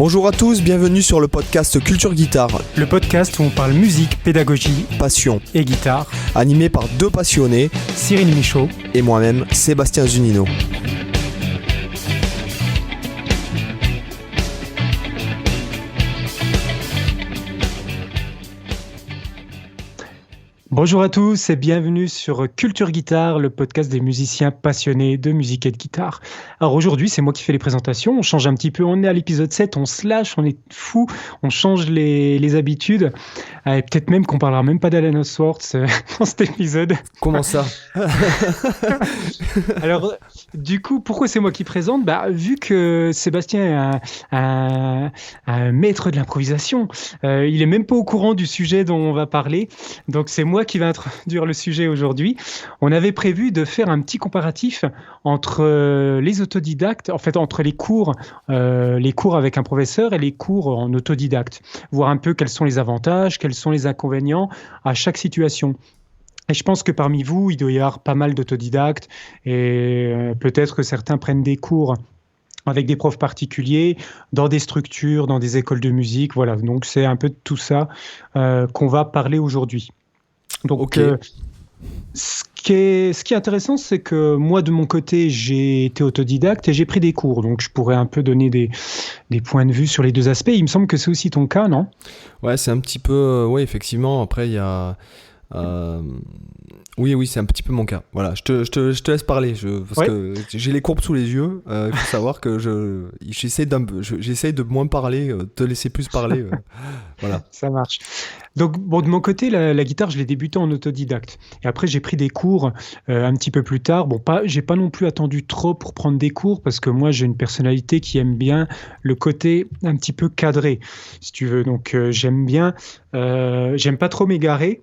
Bonjour à tous, bienvenue sur le podcast Culture Guitare. Le podcast où on parle musique, pédagogie, passion et guitare. Animé par deux passionnés, Cyril Michaud et moi-même, Sébastien Zunino. Bonjour à tous et bienvenue sur Culture Guitare, le podcast des musiciens passionnés de musique et de guitare. Alors aujourd'hui, c'est moi qui fais les présentations, on change un petit peu, on est à l'épisode 7, on se lâche, on est fou, on change les habitudes. Et peut-être même qu'on parlera même pas d'Alan Swartz dans cet épisode. Comment ça? Alors, du coup, pourquoi c'est moi qui présente? Vu que Sébastien est un maître de l'improvisation, il est même pas au courant du sujet dont on va parler, donc c'est moi qui va introduire le sujet aujourd'hui. On avait prévu de faire un petit comparatif entre les autodidactes, en fait entre les cours avec un professeur et les cours en autodidacte, voir un peu quels sont les avantages, quels sont les inconvénients à chaque situation. Et je pense que parmi vous, il doit y avoir pas mal d'autodidactes et peut-être que certains prennent des cours avec des profs particuliers, dans des structures, dans des écoles de musique. Voilà, donc c'est un peu de tout ça qu'on va parler aujourd'hui. Donc, okay. Ce qui est intéressant, c'est que moi, de mon côté, j'ai été autodidacte et j'ai pris des cours. Donc, je pourrais un peu donner des points de vue sur les deux aspects. Il me semble que c'est aussi ton cas, non ? Ouais, c'est un petit peu... oui, effectivement. Après, il y a... Oui, c'est un petit peu mon cas. Voilà, je te laisse parler parce que j'ai les courbes sous les yeux. Il faut savoir que j'essaie de moins parler, te laisser plus parler. Voilà. Ça marche. Donc, de mon côté, la guitare, je l'ai débuté en autodidacte. Et après, j'ai pris des cours un petit peu plus tard. J'ai pas non plus attendu trop pour prendre des cours parce que moi, j'ai une personnalité qui aime bien le côté un petit peu cadré, si tu veux. Donc, j'aime pas trop m'égarer.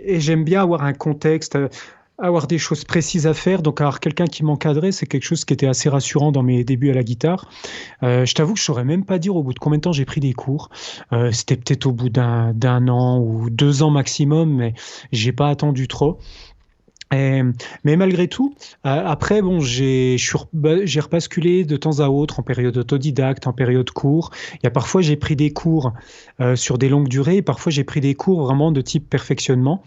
Et j'aime bien avoir un contexte, avoir des choses précises à faire. Donc, avoir quelqu'un qui m'encadrait, c'est quelque chose qui était assez rassurant dans mes débuts à la guitare. Je t'avoue que je ne saurais même pas dire au bout de combien de temps j'ai pris des cours. C'était peut-être au bout d'un an ou 2 ans maximum, mais je n'ai pas attendu trop. Mais malgré tout, après, j'ai rebasculé de temps à autre en période autodidacte, en période cours. Il y a parfois, j'ai pris des cours sur des longues durées, et parfois, j'ai pris des cours vraiment de type perfectionnement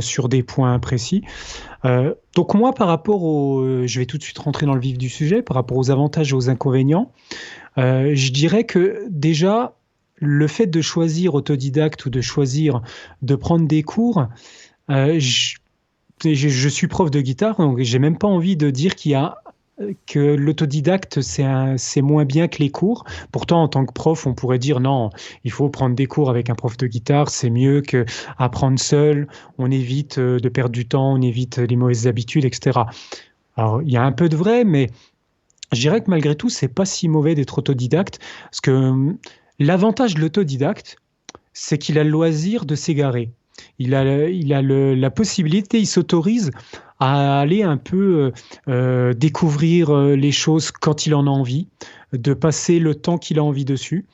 sur des points précis. Donc moi, par rapport je vais tout de suite rentrer dans le vif du sujet, par rapport aux avantages et aux inconvénients, je dirais que déjà, le fait de choisir autodidacte ou de choisir de prendre des cours, je suis prof de guitare, donc j'ai même pas envie de dire que l'autodidacte, c'est moins bien que les cours. Pourtant, en tant que prof, on pourrait dire non, il faut prendre des cours avec un prof de guitare, c'est mieux qu'apprendre seul, on évite de perdre du temps, on évite les mauvaises habitudes, etc. Alors, il y a un peu de vrai, mais je dirais que malgré tout, c'est pas si mauvais d'être autodidacte, parce que l'avantage de l'autodidacte, c'est qu'il a le loisir de s'égarer. Il a la possibilité, il s'autorise à aller un peu découvrir les choses quand il en a envie, de passer le temps qu'il a envie dessus.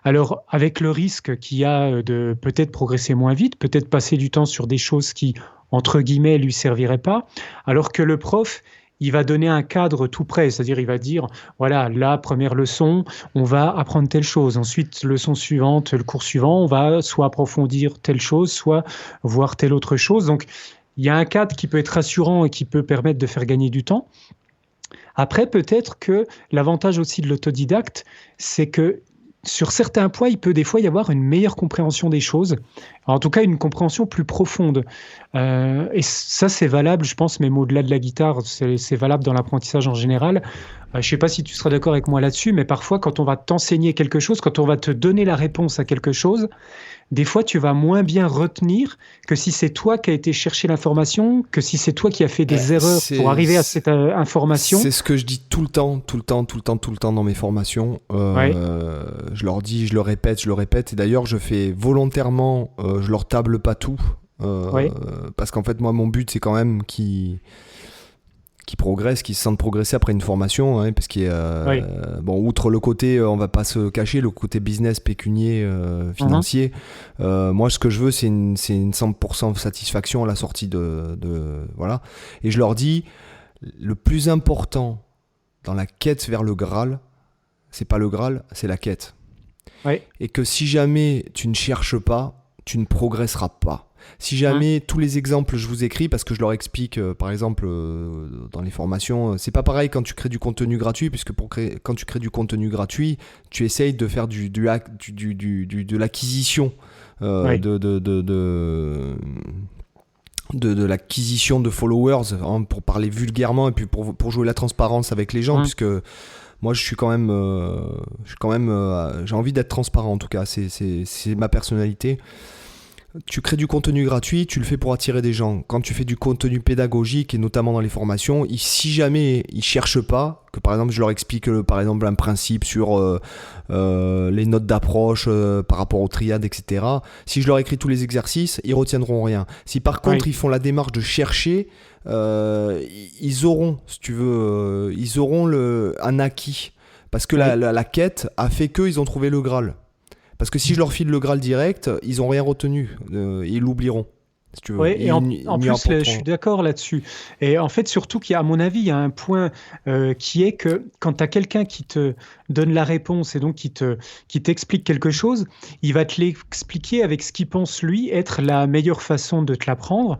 Alors, avec le risque qu'il y a de peut-être progresser moins vite, peut-être passer du temps sur des choses qui, entre guillemets, lui serviraient pas, alors que le prof, il va donner un cadre tout prêt, c'est-à-dire il va dire, voilà, la première leçon, on va apprendre telle chose. Ensuite, leçon suivante, le cours suivant, on va soit approfondir telle chose, soit voir telle autre chose. Donc, il y a un cadre qui peut être rassurant et qui peut permettre de faire gagner du temps. Après, peut-être que l'avantage aussi de l'autodidacte, c'est que sur certains points, il peut des fois y avoir une meilleure compréhension des choses, en tout cas une compréhension plus profonde. Et ça, c'est valable, je pense, même au-delà de la guitare, c'est valable dans l'apprentissage en général. Je ne sais pas si tu seras d'accord avec moi là-dessus, mais parfois, quand on va t'enseigner quelque chose, quand on va te donner la réponse à quelque chose, des fois, tu vas moins bien retenir que si c'est toi qui as été chercher l'information, que si c'est toi qui as fait des erreurs pour arriver à cette information. C'est ce que je dis tout le temps dans mes formations. Je leur dis, je le répète. Et d'ailleurs, je fais volontairement, je leur table pas tout. Parce qu'en fait, moi, mon but, c'est quand même qu'ils progressent, qui se sentent progresser après une formation, parce qu'il y a, outre le côté, on va pas se cacher, le côté business, pécunier, financier, moi ce que je veux c'est une 100% satisfaction à la sortie de voilà. Et je leur dis, le plus important dans la quête vers le Graal, c'est pas le Graal, c'est la quête. Ouais. Et que si jamais tu ne cherches pas, tu ne progresseras pas. Si jamais tous les exemples je vous écris, parce que je leur explique, par exemple, dans les formations, c'est pas pareil quand tu crées du contenu gratuit, puisque quand tu crées du contenu gratuit, tu essayes de faire de l'acquisition, de l'acquisition de followers, hein, pour parler vulgairement, et puis pour jouer la transparence avec les gens, puisque moi je suis quand même, j'ai envie d'être transparent en tout cas, c'est ma personnalité. Tu crées du contenu gratuit, tu le fais pour attirer des gens. Quand tu fais du contenu pédagogique, et notamment dans les formations, si jamais ils ne cherchent pas, que par exemple je leur explique par exemple un principe sur les notes d'approche par rapport aux triades, etc. Si je leur écris tous les exercices, ils ne retiendront rien. Si par contre ils font la démarche de chercher, ils auront, si tu veux, un acquis. Parce que la quête a fait qu'ils ont trouvé le Graal. Parce que si je leur file le Graal direct, ils n'ont rien retenu. Ils l'oublieront. Si tu veux. Oui, et en plus, je suis d'accord là-dessus. Et en fait, surtout à mon avis, il y a un point qui est que quand tu as quelqu'un qui te donne la réponse et donc qui t'explique quelque chose, il va te l'expliquer avec ce qu'il pense lui être la meilleure façon de te l'apprendre.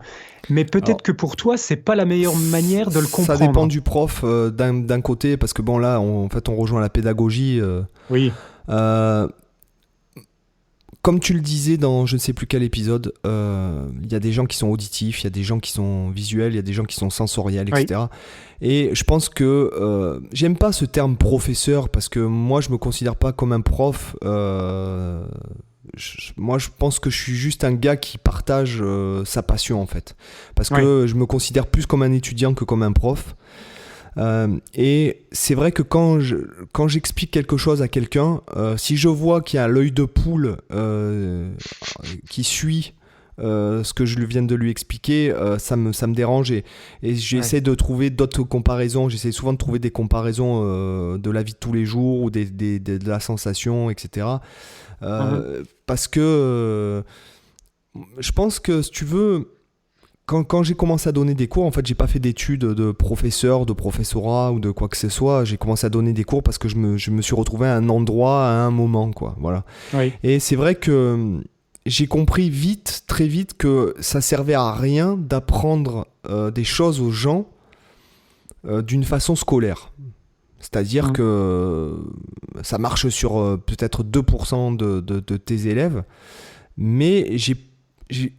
Mais peut-être que pour toi, c'est pas la meilleure manière de le comprendre. Ça dépend du prof d'un côté, parce que bon là, on rejoint la pédagogie. Oui. Comme tu le disais dans je ne sais plus quel épisode, il y a des gens qui sont auditifs, il y a des gens qui sont visuels, il y a des gens qui sont sensoriels, etc. Et je pense que j'aime pas ce terme professeur, parce que moi je me considère pas comme un prof. Moi je pense que je suis juste un gars qui partage sa passion en fait. Parce que je me considère plus comme un étudiant que comme un prof. Et c'est vrai que quand j'explique quelque chose à quelqu'un, si je vois qu'il y a l'œil de poule qui suit ce que je viens de lui expliquer, ça me dérange, et j'essaie de trouver d'autres comparaisons. J'essaie souvent de trouver des comparaisons de la vie de tous les jours, ou de la sensation, etc. Parce que je pense que, si tu veux, quand j'ai commencé à donner des cours, en fait, j'ai pas fait d'études de professeur, de professorat ou de quoi que ce soit. J'ai commencé à donner des cours parce que je me suis retrouvé à un endroit, à un moment, quoi. Voilà. Oui. Et c'est vrai que j'ai compris très vite, que ça servait à rien d'apprendre des choses aux gens d'une façon scolaire. C'est-à-dire que ça marche sur peut-être 2% de tes élèves, mais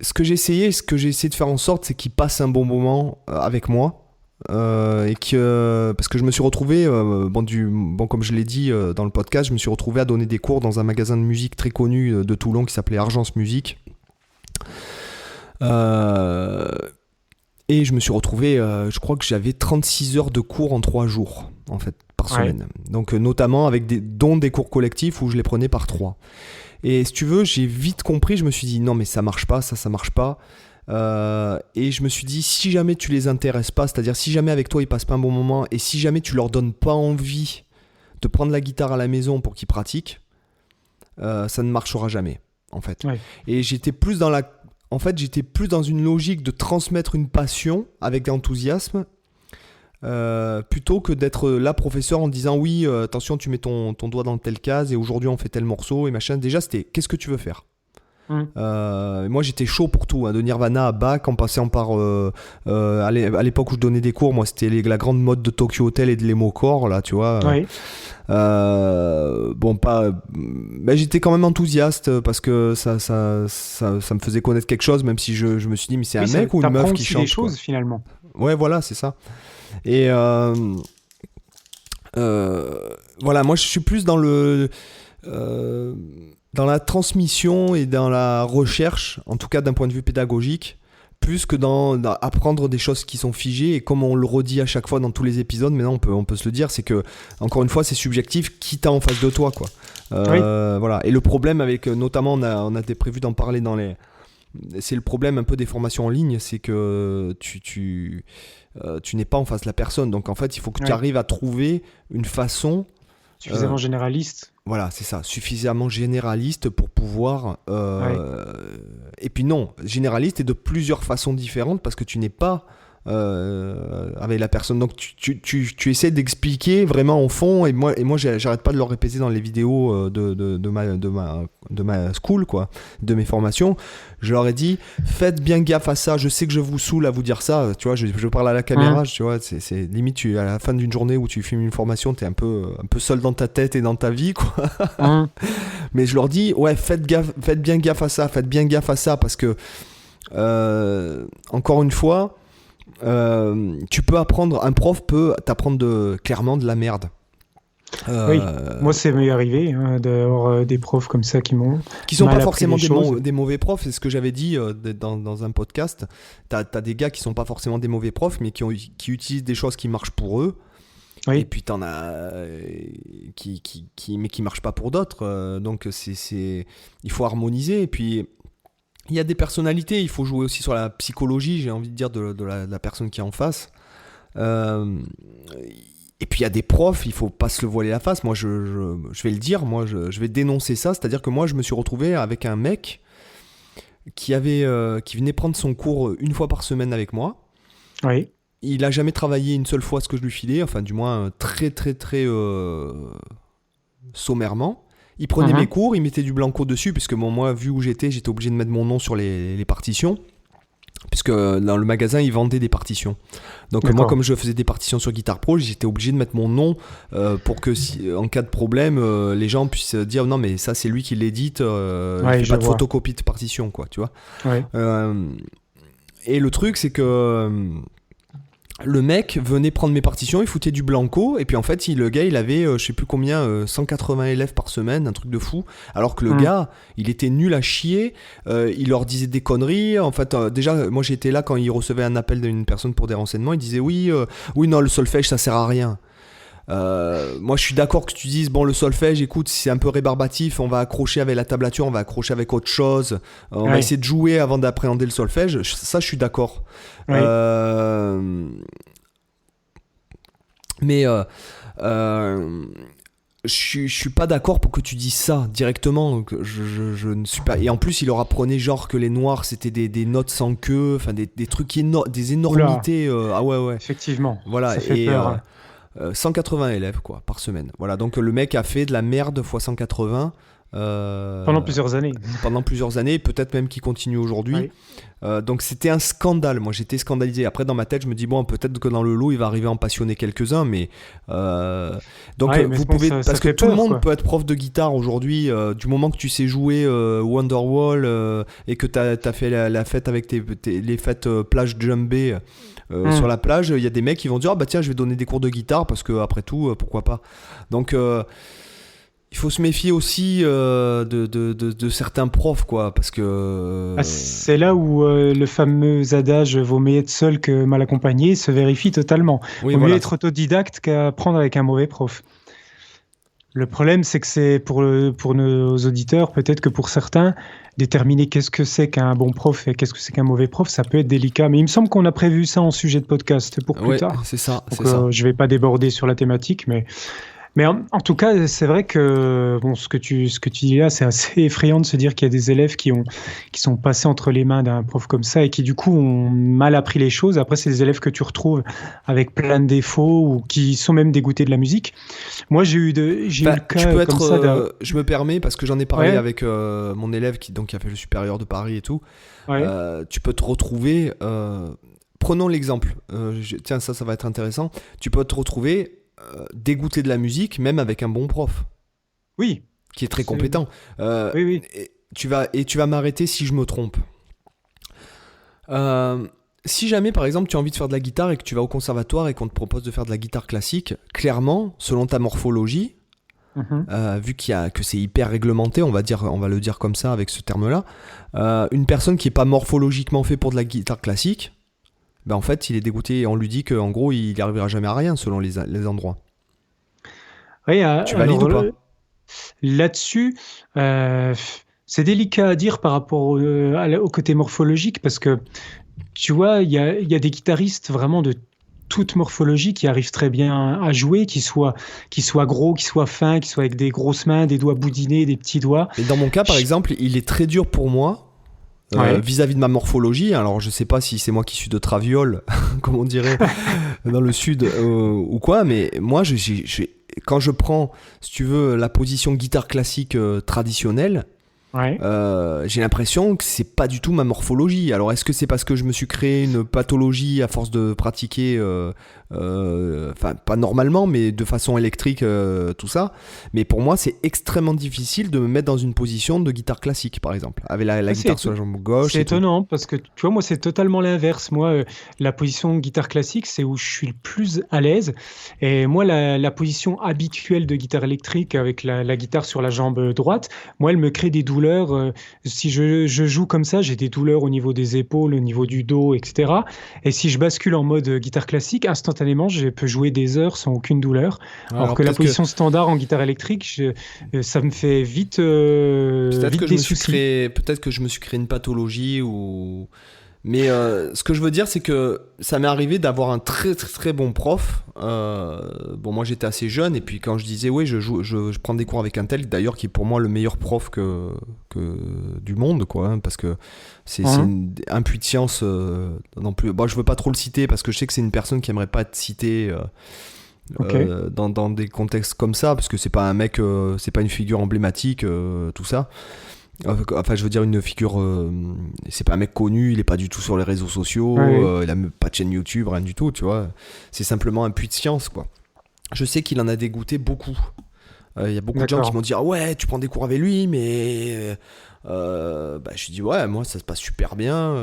ce que j'ai essayé de faire en sorte, c'est qu'ils passent un bon moment avec moi, parce que je me suis retrouvé, comme je l'ai dit dans le podcast, je me suis retrouvé à donner des cours dans un magasin de musique très connu de Toulon qui s'appelait Argence Musique. Et je me suis retrouvé, je crois que j'avais 36 heures de cours en 3 jours, en fait, par semaine. Donc notamment dont des cours collectifs où je les prenais par 3. Et si tu veux, j'ai vite compris, je me suis dit non mais ça marche pas, ça marche pas. Et je me suis dit, si jamais tu les intéresses pas, c'est-à-dire si jamais avec toi ils passent pas un bon moment, et si jamais tu leur donnes pas envie de prendre la guitare à la maison pour qu'ils pratiquent, ça ne marchera jamais, en fait. Et j'étais plus dans une logique de transmettre une passion avec enthousiasme, plutôt que d'être là professeur en disant oui, attention, tu mets ton doigt dans telle case et aujourd'hui on fait tel morceau et machin. Déjà c'était qu'est-ce que tu veux faire. Moi j'étais chaud pour tout, hein, de Nirvana à Bach, en passant par à l'époque où je donnais des cours, moi c'était la grande mode de Tokyo Hotel et de l'emo-core là, tu vois. Mais j'étais quand même enthousiaste parce que ça me faisait connaître quelque chose, même si je me suis dit mais c'est un mec ou une meuf qui chante des choses finalement. Ouais, voilà, c'est ça. Et voilà, moi je suis plus dans la transmission et dans la recherche, en tout cas d'un point de vue pédagogique, plus que dans apprendre des choses qui sont figées. Et comme on le redit à chaque fois dans tous les épisodes, maintenant on peut se le dire, c'est que encore une fois c'est subjectif, qui t'as en face de toi, quoi. Voilà. Et le problème avec, notamment on a prévu d'en parler c'est le problème un peu des formations en ligne, c'est que tu n'es pas en face de la personne. Donc en fait, il faut que tu arrives à trouver une façon suffisamment généraliste. Voilà, c'est ça, suffisamment généraliste pour pouvoir... Et puis non, généraliste et de plusieurs façons différentes, parce que tu n'es pas avec la personne. Donc tu essaies d'expliquer vraiment au fond, et moi j'arrête pas de leur répéter dans les vidéos de ma school, quoi, de mes formations. Je leur ai dit, faites bien gaffe à ça. Je sais que je vous saoule à vous dire ça, tu vois, je parle à la caméra, tu vois, c'est limite à la fin d'une journée où tu filmes une formation, t'es un peu seul dans ta tête et dans ta vie, quoi. Mais je leur dis, ouais, faites bien gaffe à ça, parce que encore une fois, tu peux apprendre, un prof peut t'apprendre clairement de la merde. Oui, moi ça m'est arrivé d'avoir des profs comme ça qui sont pas forcément des mauvais profs. C'est ce que j'avais dit dans un podcast. T'as des gars qui sont pas forcément des mauvais profs, mais qui utilisent des choses qui marchent pour eux. Oui. Et puis t'en as mais qui marchent pas pour d'autres. Donc il faut harmoniser. Et puis il y a des personnalités. Il faut jouer aussi sur la psychologie, j'ai envie de dire, de la personne qui est en face. Et puis il y a des profs, il faut pas se le voiler la face. Moi je vais le dire, moi je vais dénoncer ça. C'est-à-dire que moi je me suis retrouvé avec un mec qui venait prendre son cours une fois par semaine avec moi. Oui. Il a jamais travaillé une seule fois ce que je lui filais, enfin du moins très très très sommairement. Il prenait mes cours, il mettait du blanco dessus, puisque moi vu où j'étais obligé de mettre mon nom sur les partitions. Puisque dans le magasin, ils vendaient des partitions. Donc moi, comme je faisais des partitions sur Guitar Pro, j'étais obligé de mettre mon nom pour que, en cas de problème, les gens puissent dire non, mais ça, c'est lui qui l'édite. Il fait pas de photocopie de partition, quoi, tu vois. Ouais. Et le truc, c'est que le mec venait prendre mes partitions, il foutait du blanco, et puis en fait, le gars, il avait, je sais plus combien, 180 élèves par semaine, un truc de fou. Alors que le gars, il était nul à chier, il leur disait des conneries. En fait, déjà, moi j'étais là quand il recevait un appel d'une personne pour des renseignements, il disait oui, non, le solfège, ça sert à rien. Moi je suis d'accord que tu dises bon, le solfège, écoute, c'est un peu rébarbatif, on va accrocher avec la tablature, on va accrocher avec autre chose, on va essayer de jouer avant d'appréhender le solfège, ça je suis d'accord. Mais je suis pas d'accord pour que tu dises ça directement. Donc je ne suis pas. Et en plus, il leur apprenait genre que les noirs c'était des notes sans queue, enfin des trucs des énormités. Ah ouais. Effectivement. Voilà. Ça fait peur. 180 élèves quoi par semaine. Voilà. Donc le mec a fait de la merde fois 180. Pendant plusieurs années. Pendant plusieurs années, peut-être même qu'il continue aujourd'hui. Donc c'était un scandale. Moi j'étais scandalisé. Après dans ma tête je me dis bon, peut-être que dans le lot il va arriver à en passionner quelques-uns, mais donc vous pouvez parce que tout le monde peut être prof de guitare aujourd'hui, du moment que tu sais jouer Wonderwall et que t'as fait la fête avec les fêtes plage jumbé sur la plage. Il y a des mecs qui vont dire bah tiens, je vais donner des cours de guitare parce que après tout pourquoi pas. Donc il faut se méfier aussi de certains profs, quoi, parce que... c'est là où le fameux adage « vaut mieux être seul que mal accompagné » se vérifie totalement. Vaut mieux être autodidacte qu'apprendre avec un mauvais prof. Le problème, c'est que c'est pour nos auditeurs, peut-être que pour certains, déterminer qu'est-ce que c'est qu'un bon prof et qu'est-ce que c'est qu'un mauvais prof, ça peut être délicat. Mais il me semble qu'on a prévu ça en sujet de podcast pour plus tard. C'est ça. Donc, je ne vais pas déborder sur la thématique, mais en tout cas, c'est vrai que bon, ce que tu dis là, c'est assez effrayant de se dire qu'il y a des élèves qui sont passés entre les mains d'un prof comme ça et qui du coup ont mal appris les choses. Après, c'est des élèves que tu retrouves avec plein de défauts ou qui sont même dégoûtés de la musique. Moi, j'ai eu le cas comme ça. Je me permets parce que j'en ai parlé avec mon élève qui a fait le supérieur de Paris et tout. Tu peux te retrouver. Prenons l'exemple. Tiens, ça va être intéressant. Tu peux te retrouver dégoûté de la musique, même avec un bon prof. Oui. Qui est très compétent. Oui. Et tu vas m'arrêter si je me trompe. Si jamais, par exemple, tu as envie de faire de la guitare et que tu vas au conservatoire et qu'on te propose de faire de la guitare classique, clairement, selon ta morphologie, vu que c'est hyper réglementé, on va le dire comme ça avec ce terme-là, une personne qui n'est pas morphologiquement fait pour de la guitare classique, en fait, il est dégoûté et on lui dit qu'en gros, il n'arrivera jamais à rien selon les endroits. Oui, tu valides ou pas ? Là-dessus, c'est délicat à dire par rapport au côté morphologique parce que, tu vois, il y a des guitaristes vraiment de toute morphologie qui arrivent très bien à jouer, qui soient gros, qui soient fins, qui soient avec des grosses mains, des doigts boudinés, des petits doigts. Et dans mon cas, par exemple, il est très dur pour moi vis-à-vis de ma morphologie. Alors je sais pas si c'est moi qui suis de Traviole, comme on dirait dans le sud ou quoi, mais moi quand je prends, si tu veux, la position guitare classique traditionnelle, j'ai l'impression que c'est pas du tout ma morphologie. Alors est-ce que c'est parce que je me suis créé une pathologie à force de pratiquer, pas normalement, mais de façon électrique, tout ça. Mais pour moi, c'est extrêmement difficile de me mettre dans une position de guitare classique, par exemple, avec la guitare sur la jambe gauche. C'est étonnant parce que tu vois, moi, c'est totalement l'inverse. Moi, la position guitare classique, c'est où je suis le plus à l'aise. Et moi, la position habituelle de guitare électrique avec la guitare sur la jambe droite, moi, elle me crée des douleurs. Si je joue comme ça, j'ai des douleurs au niveau des épaules, au niveau du dos, etc. Et si je bascule en mode guitare classique, instantanément, je peux jouer des heures sans aucune douleur. Alors que la position standard en guitare électrique, ça me fait vite des soucis. Peut-être que je me suis créé une pathologie ou... Mais ce que je veux dire, c'est que ça m'est arrivé d'avoir un très très très bon prof. Bon, moi j'étais assez jeune, et puis quand je disais oui, je prends des cours avec un tel, d'ailleurs, qui est pour moi le meilleur prof que du monde, quoi, hein, parce que c'est un puits de science non plus. Bon, je veux pas trop le citer parce que je sais que c'est une personne qui aimerait pas être citée. Dans des contextes comme ça, parce que c'est pas un mec, c'est pas une figure emblématique, tout ça. Enfin, je veux dire, une figure, c'est pas un mec connu, il est pas du tout sur les réseaux sociaux, il a même pas de chaîne YouTube, rien du tout, tu vois. C'est simplement un puits de science, quoi. Je sais qu'il en a dégoûté beaucoup. Il y a beaucoup de gens qui m'ont dit ah ouais, tu prends des cours avec lui, mais je dis ouais, moi ça se passe super bien,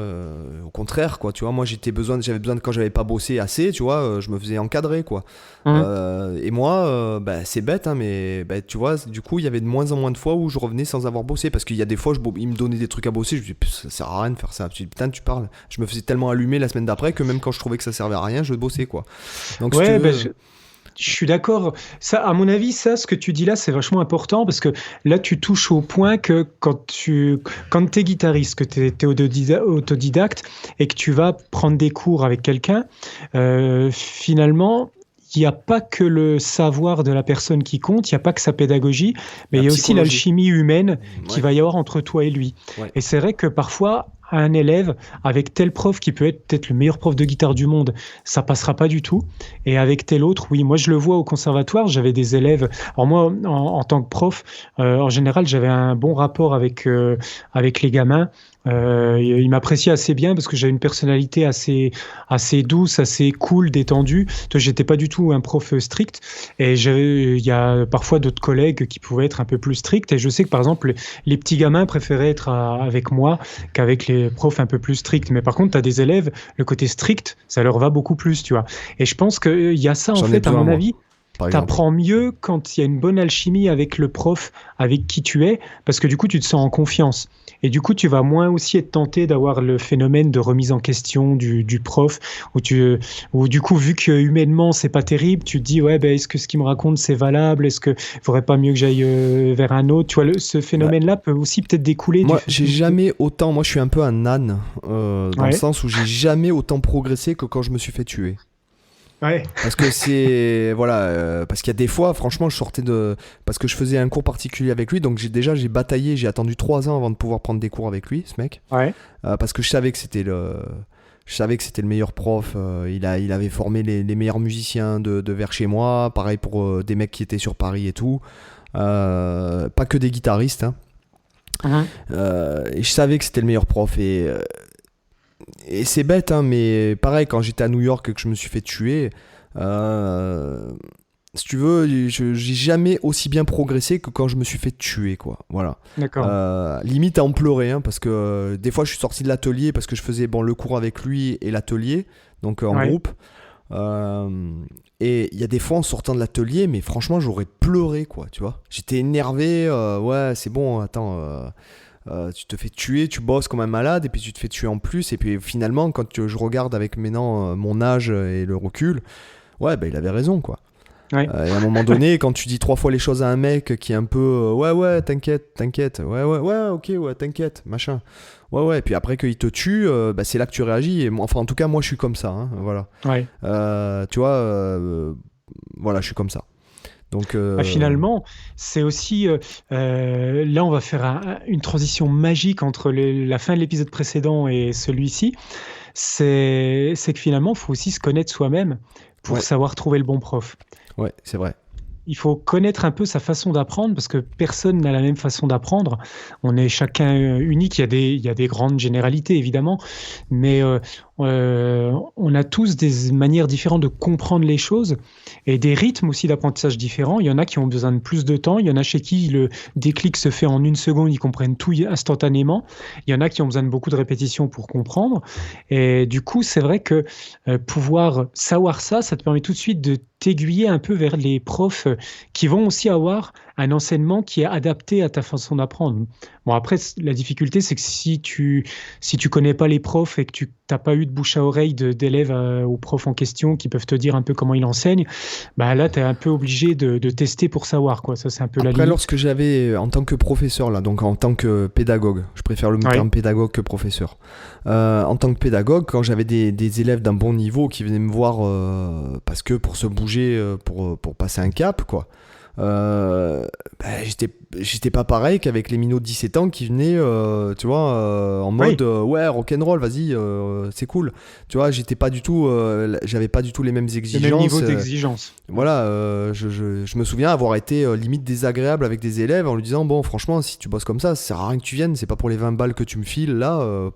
au contraire, quoi, tu vois. Moi j'avais besoin de, quand j'avais pas bossé assez, tu vois, je me faisais encadrer, quoi. Et moi c'est bête, hein, mais tu vois, du coup il y avait de moins en moins de fois où je revenais sans avoir bossé, parce qu'il y a des fois il me donnait des trucs à bosser, je me dis ça sert à rien de faire ça. Je dis putain, tu parles, je me faisais tellement allumer la semaine d'après que même quand je trouvais que ça servait à rien, je bossais, quoi. Donc je suis d'accord. Ça, à mon avis, ce que tu dis là, c'est vachement important parce que là, tu touches au point que quand tu es guitariste, que tu es autodidacte et que tu vas prendre des cours avec quelqu'un, finalement, il n'y a pas que le savoir de la personne qui compte, il n'y a pas que sa pédagogie, mais il y a aussi l'alchimie humaine qu'il va y avoir entre toi et lui. Ouais. Et c'est vrai que parfois, un élève, avec tel prof qui peut être peut-être le meilleur prof de guitare du monde, ça passera pas du tout. Et avec tel autre, oui, moi je le vois au conservatoire, j'avais des élèves. Alors moi, en tant que prof, en général, j'avais un bon rapport avec les gamins. Il m'appréciait assez bien parce que j'avais une personnalité assez douce, assez cool, détendue. J'étais pas du tout un prof strict, et il y a parfois d'autres collègues qui pouvaient être un peu plus stricts, et je sais que par exemple les petits gamins préféraient être avec moi qu'avec les profs un peu plus stricts. Mais par contre, tu as des élèves, le côté strict, ça leur va beaucoup plus, tu vois. Et je pense qu'il y a ça, en fait, à mon avis. T'apprends mieux quand il y a une bonne alchimie avec le prof avec qui tu es, parce que du coup tu te sens en confiance, et du coup tu vas moins aussi être tenté d'avoir le phénomène de remise en question du prof, où du coup, vu que humainement c'est pas terrible, tu te dis ouais, est-ce que ce qu'il me raconte c'est valable, est-ce que faudrait pas mieux que j'aille vers un autre, tu vois, ce phénomène là peut aussi peut-être découler. Moi j'ai jamais autant, moi je suis un peu un âne dans le sens où j'ai jamais autant progressé que quand je me suis fait tuer. Ouais. Parce que c'est parce qu'il y a des fois, franchement, parce que je faisais un cours particulier avec lui, donc j'ai bataillé, j'ai attendu 3 ans avant de pouvoir prendre des cours avec lui, ce mec. Ouais. Parce que je savais que c'était le meilleur prof. Il avait formé les meilleurs musiciens de vers chez moi. Pareil pour des mecs qui étaient sur Paris et tout. Pas que des guitaristes. Hein. Et je savais que c'était le meilleur prof, et c'est bête, hein, mais pareil, quand j'étais à New York et que je me suis fait tuer, si tu veux, j'ai jamais aussi bien progressé que quand je me suis fait tuer, quoi. Voilà. D'accord. Limite à en pleurer, hein, parce que des fois je suis sorti de l'atelier parce que je faisais le cours avec lui et l'atelier, donc en groupe. Et il y a des fois en sortant de l'atelier, mais franchement j'aurais pleuré, quoi, tu vois. J'étais énervé, ouais, c'est bon, attends. Tu te fais tuer, tu bosses comme un malade, et puis tu te fais tuer en plus, et puis finalement quand je regarde avec maintenant mon âge et le recul, ouais, il avait raison, quoi. Ouais. Et à un moment donné, quand tu dis 3 fois les choses à un mec qui est un peu ouais, t'inquiète, ouais, ok, ouais, t'inquiète, machin, ouais, et puis après qu'il te tue, c'est là que tu réagis, et moi, enfin en tout cas moi je suis comme ça, hein, voilà. Ouais. Tu vois, voilà, je suis comme ça. Donc, Finalement, c'est aussi là, on va faire une transition magique entre la fin de l'épisode précédent et celui-ci. C'est que finalement, il faut aussi se connaître soi-même pour savoir trouver le bon prof. Ouais, c'est vrai. Il faut connaître un peu sa façon d'apprendre parce que personne n'a la même façon d'apprendre. On est chacun unique. Il y a des grandes généralités, évidemment, mais on a tous des manières différentes de comprendre les choses et des rythmes aussi d'apprentissage différents. Il y en a qui ont besoin de plus de temps. Il y en a chez qui le déclic se fait en une seconde, ils comprennent tout instantanément. Il y en a qui ont besoin de beaucoup de répétitions pour comprendre. Et du coup, c'est vrai que pouvoir savoir ça, ça te permet tout de suite de t'aiguiller un peu vers les profs qui vont aussi avoir un enseignement qui est adapté à ta façon d'apprendre. Bon, après, la difficulté, c'est que si tu connais pas les profs et que tu n'as pas eu de bouche à oreille d'élèves aux profs en question qui peuvent te dire un peu comment ils enseignent, bah là, tu es un peu obligé de tester pour savoir, quoi. Ça, c'est un peu la limite. Après, lorsque j'avais, en tant que professeur, là, donc en tant que pédagogue, je préfère le terme pédagogue que professeur. En tant que pédagogue, quand j'avais des élèves d'un bon niveau qui venaient me voir parce que pour se bouger, pour passer un cap, quoi. J'étais pas pareil qu'avec les minots de 17 ans qui venaient tu vois en mode ouais, rock'n'roll, vas-y, c'est cool, tu vois. J'étais pas du tout j'avais pas du tout les mêmes exigences, le même niveau d'exigence. Voilà, je me souviens avoir été limite désagréable avec des élèves en lui disant bon, franchement, si tu bosses comme ça sert à rien que tu viennes, c'est pas pour les 20 balles que tu me files là,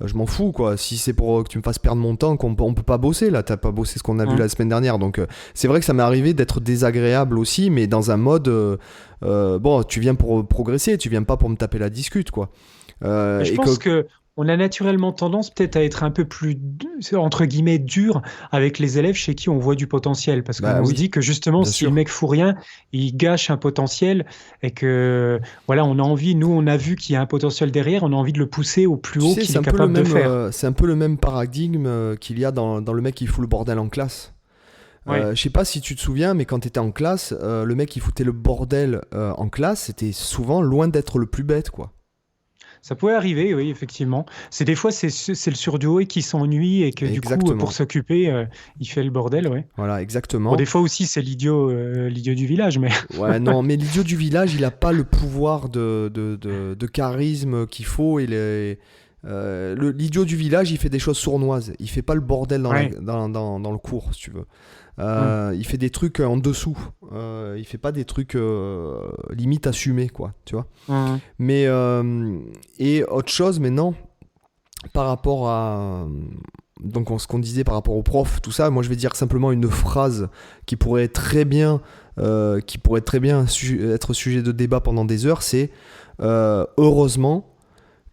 je m'en fous, quoi. Si c'est pour que tu me fasses perdre mon temps, on peut pas bosser là, t'as pas bossé ce qu'on a vu la semaine dernière. Donc c'est vrai que ça m'est arrivé d'être désagréable aussi, mais dans un mode bon, tu viens pour progresser, tu viens pas pour me taper la discute, quoi. Je pense que on a naturellement tendance peut-être à être un peu plus, entre guillemets, dur avec les élèves chez qui on voit du potentiel. Parce qu'on se dit que justement, si le mec fout rien, il gâche un potentiel et que, voilà, on a envie, nous, on a vu qu'il y a un potentiel derrière, on a envie de le pousser au plus haut qu'il est capable de faire. C'est un peu le même paradigme qu'il y a dans le mec qui fout le bordel en classe. Je sais pas si tu te souviens, mais quand tu étais en classe, le mec qui foutait le bordel en classe, c'était souvent loin d'être le plus bête, quoi. Ça pouvait arriver, oui, effectivement. Des fois, c'est le surdoué qui s'ennuie et que du coup, pour s'occuper, il fait le bordel, ouais. Voilà, exactement. Bon, des fois aussi, c'est l'idiot du village, mais... Ouais, non, mais l'idiot du village, il a pas le pouvoir de charisme qu'il faut. L'idiot du village, il fait des choses sournoises. Il fait pas le bordel dans le cours, si tu veux. Il fait des trucs en dessous. Il fait pas des trucs limite assumés, quoi, tu vois. Mais et autre chose, mais non, par rapport à donc ce qu'on disait par rapport au prof, tout ça, moi je vais dire simplement une phrase qui pourrait très bien être sujet de débat pendant des heures. C'est heureusement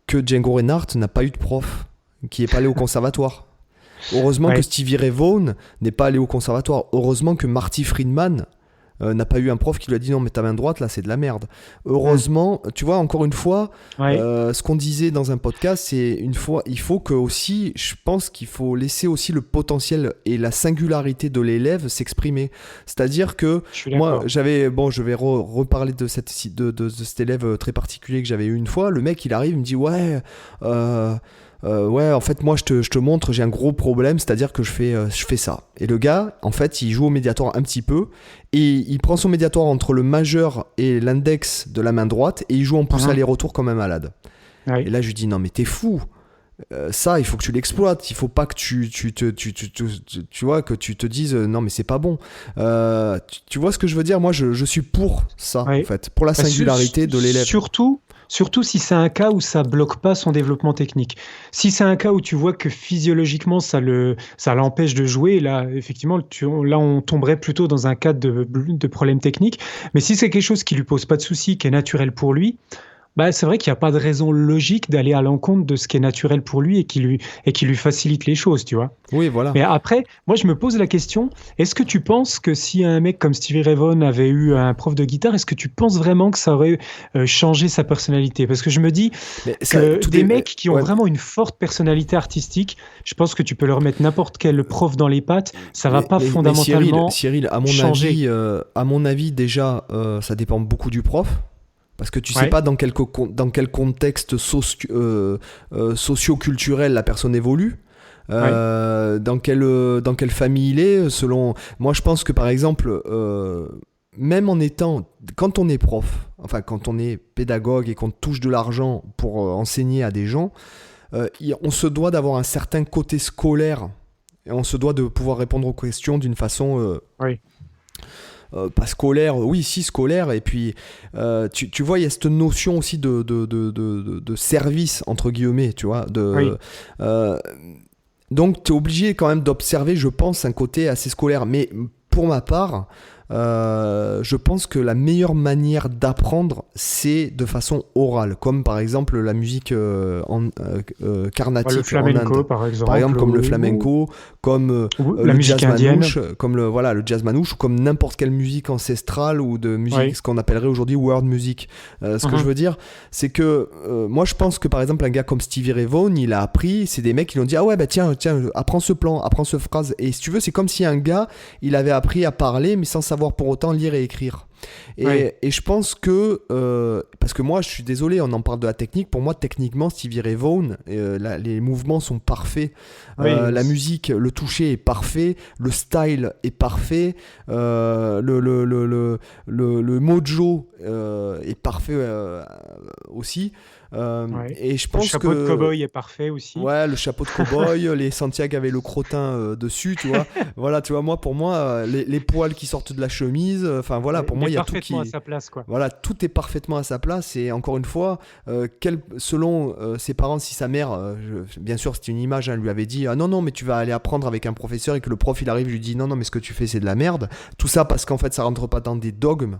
que Django Reinhardt n'a pas eu de prof, qui est pas allé au conservatoire. Heureusement que Stevie Ray Vaughan n'est pas allé au conservatoire. Heureusement que Marty Friedman n'a pas eu un prof qui lui a dit non mais ta main droite là c'est de la merde. Heureusement, tu vois, encore une fois, ce qu'on disait dans un podcast, c'est il faut que aussi, je pense qu'il faut laisser aussi le potentiel et la singularité de l'élève s'exprimer. C'est-à-dire que moi je vais reparler de cet élève très particulier que j'avais eu une fois. Le mec il arrive, il me dit ouais en fait moi je te montre, j'ai un gros problème, c'est-à-dire que je fais ça. Et le gars en fait il joue au médiator un petit peu et il prend son médiator entre le majeur et l'index de la main droite et il joue en pouce aller-retour comme un malade. Et là je lui dis non mais t'es fou, ça il faut que tu l'exploites, il faut pas que tu vois, que tu te dises non mais c'est pas bon. Tu vois ce que je veux dire? Moi je suis pour ça en fait, pour la singularité de l'élève. Surtout si c'est un cas où ça bloque pas son développement technique. Si c'est un cas où tu vois que physiologiquement ça l'empêche de jouer, là effectivement on tomberait plutôt dans un cas de problème technique. Mais si c'est quelque chose qui lui pose pas de soucis, qui est naturel pour lui, bah c'est vrai qu'il n'y a pas de raison logique d'aller à l'encontre de ce qui est naturel pour lui et qui lui facilite les choses, tu vois. Oui, voilà. Mais après, moi je me pose la question, est-ce que tu penses que si un mec comme Stevie Ray Vaughan avait eu un prof de guitare, est-ce que tu penses vraiment que ça aurait changé sa personnalité? Parce que je me dis que des mecs qui ont vraiment une forte personnalité artistique, je pense que tu peux leur mettre n'importe quel prof dans les pattes, ça va pas fondamentalement Cyril, changer. à mon avis déjà, ça dépend beaucoup du prof. Parce que tu sais pas dans quel contexte socio-culturel la personne évolue, dans quelle famille il est. Moi, je pense que par exemple, même en étant, quand on est prof, enfin quand on est pédagogue et qu'on touche de l'argent pour enseigner à des gens, on se doit d'avoir un certain côté scolaire et on se doit de pouvoir répondre aux questions d'une façon Oui. pas scolaire, oui, si scolaire. Et puis, tu vois, il y a cette notion aussi de service, entre guillemets, tu vois. Oui. Donc, tu es obligé quand même d'observer, je pense, un côté assez scolaire. Mais pour ma part, je pense que la meilleure manière d'apprendre, c'est de façon orale, comme par exemple la musique carnatique Le flamenco, en Inde. par exemple. Par exemple, comme le flamenco, comme la le musique jazz indienne. manouche, comme le jazz manouche, ou comme n'importe quelle musique ancestrale ou de musique, ce qu'on appellerait aujourd'hui world music. Ce que je veux dire, c'est que moi, je pense que par exemple, un gars comme Stevie Ray Vaughan, il a appris, c'est des mecs qui lui ont dit, ah ouais, bah tiens, apprends ce plan, apprends ce phrase. Et si tu veux, c'est comme si un gars, il avait appris à parler, mais sans savoir pour autant lire et écrire. Et je pense que, parce que moi, je suis désolé, on en parle de la technique. Pour moi, techniquement, Stevie Ray Vaughan, les mouvements sont parfaits. La musique, le toucher est parfait. Le style est parfait. Le mojo est parfait aussi. Et je pense le chapeau de cow-boy est parfait aussi. Ouais, le chapeau de cow-boy, les Santiago avaient le crottin dessus, tu vois. Voilà, tu vois, pour moi, les poils qui sortent de la chemise, enfin voilà, pour moi, il y a tout qui... à sa place, quoi. Voilà, tout est parfaitement à sa place. Et encore une fois, selon ses parents, si sa mère, bien sûr, c'est une image, lui avait dit, ah non, mais tu vas aller apprendre avec un professeur, et que le prof, il arrive, lui dit, non, mais ce que tu fais, c'est de la merde. Tout ça parce qu'en fait, ça rentre pas dans des dogmes.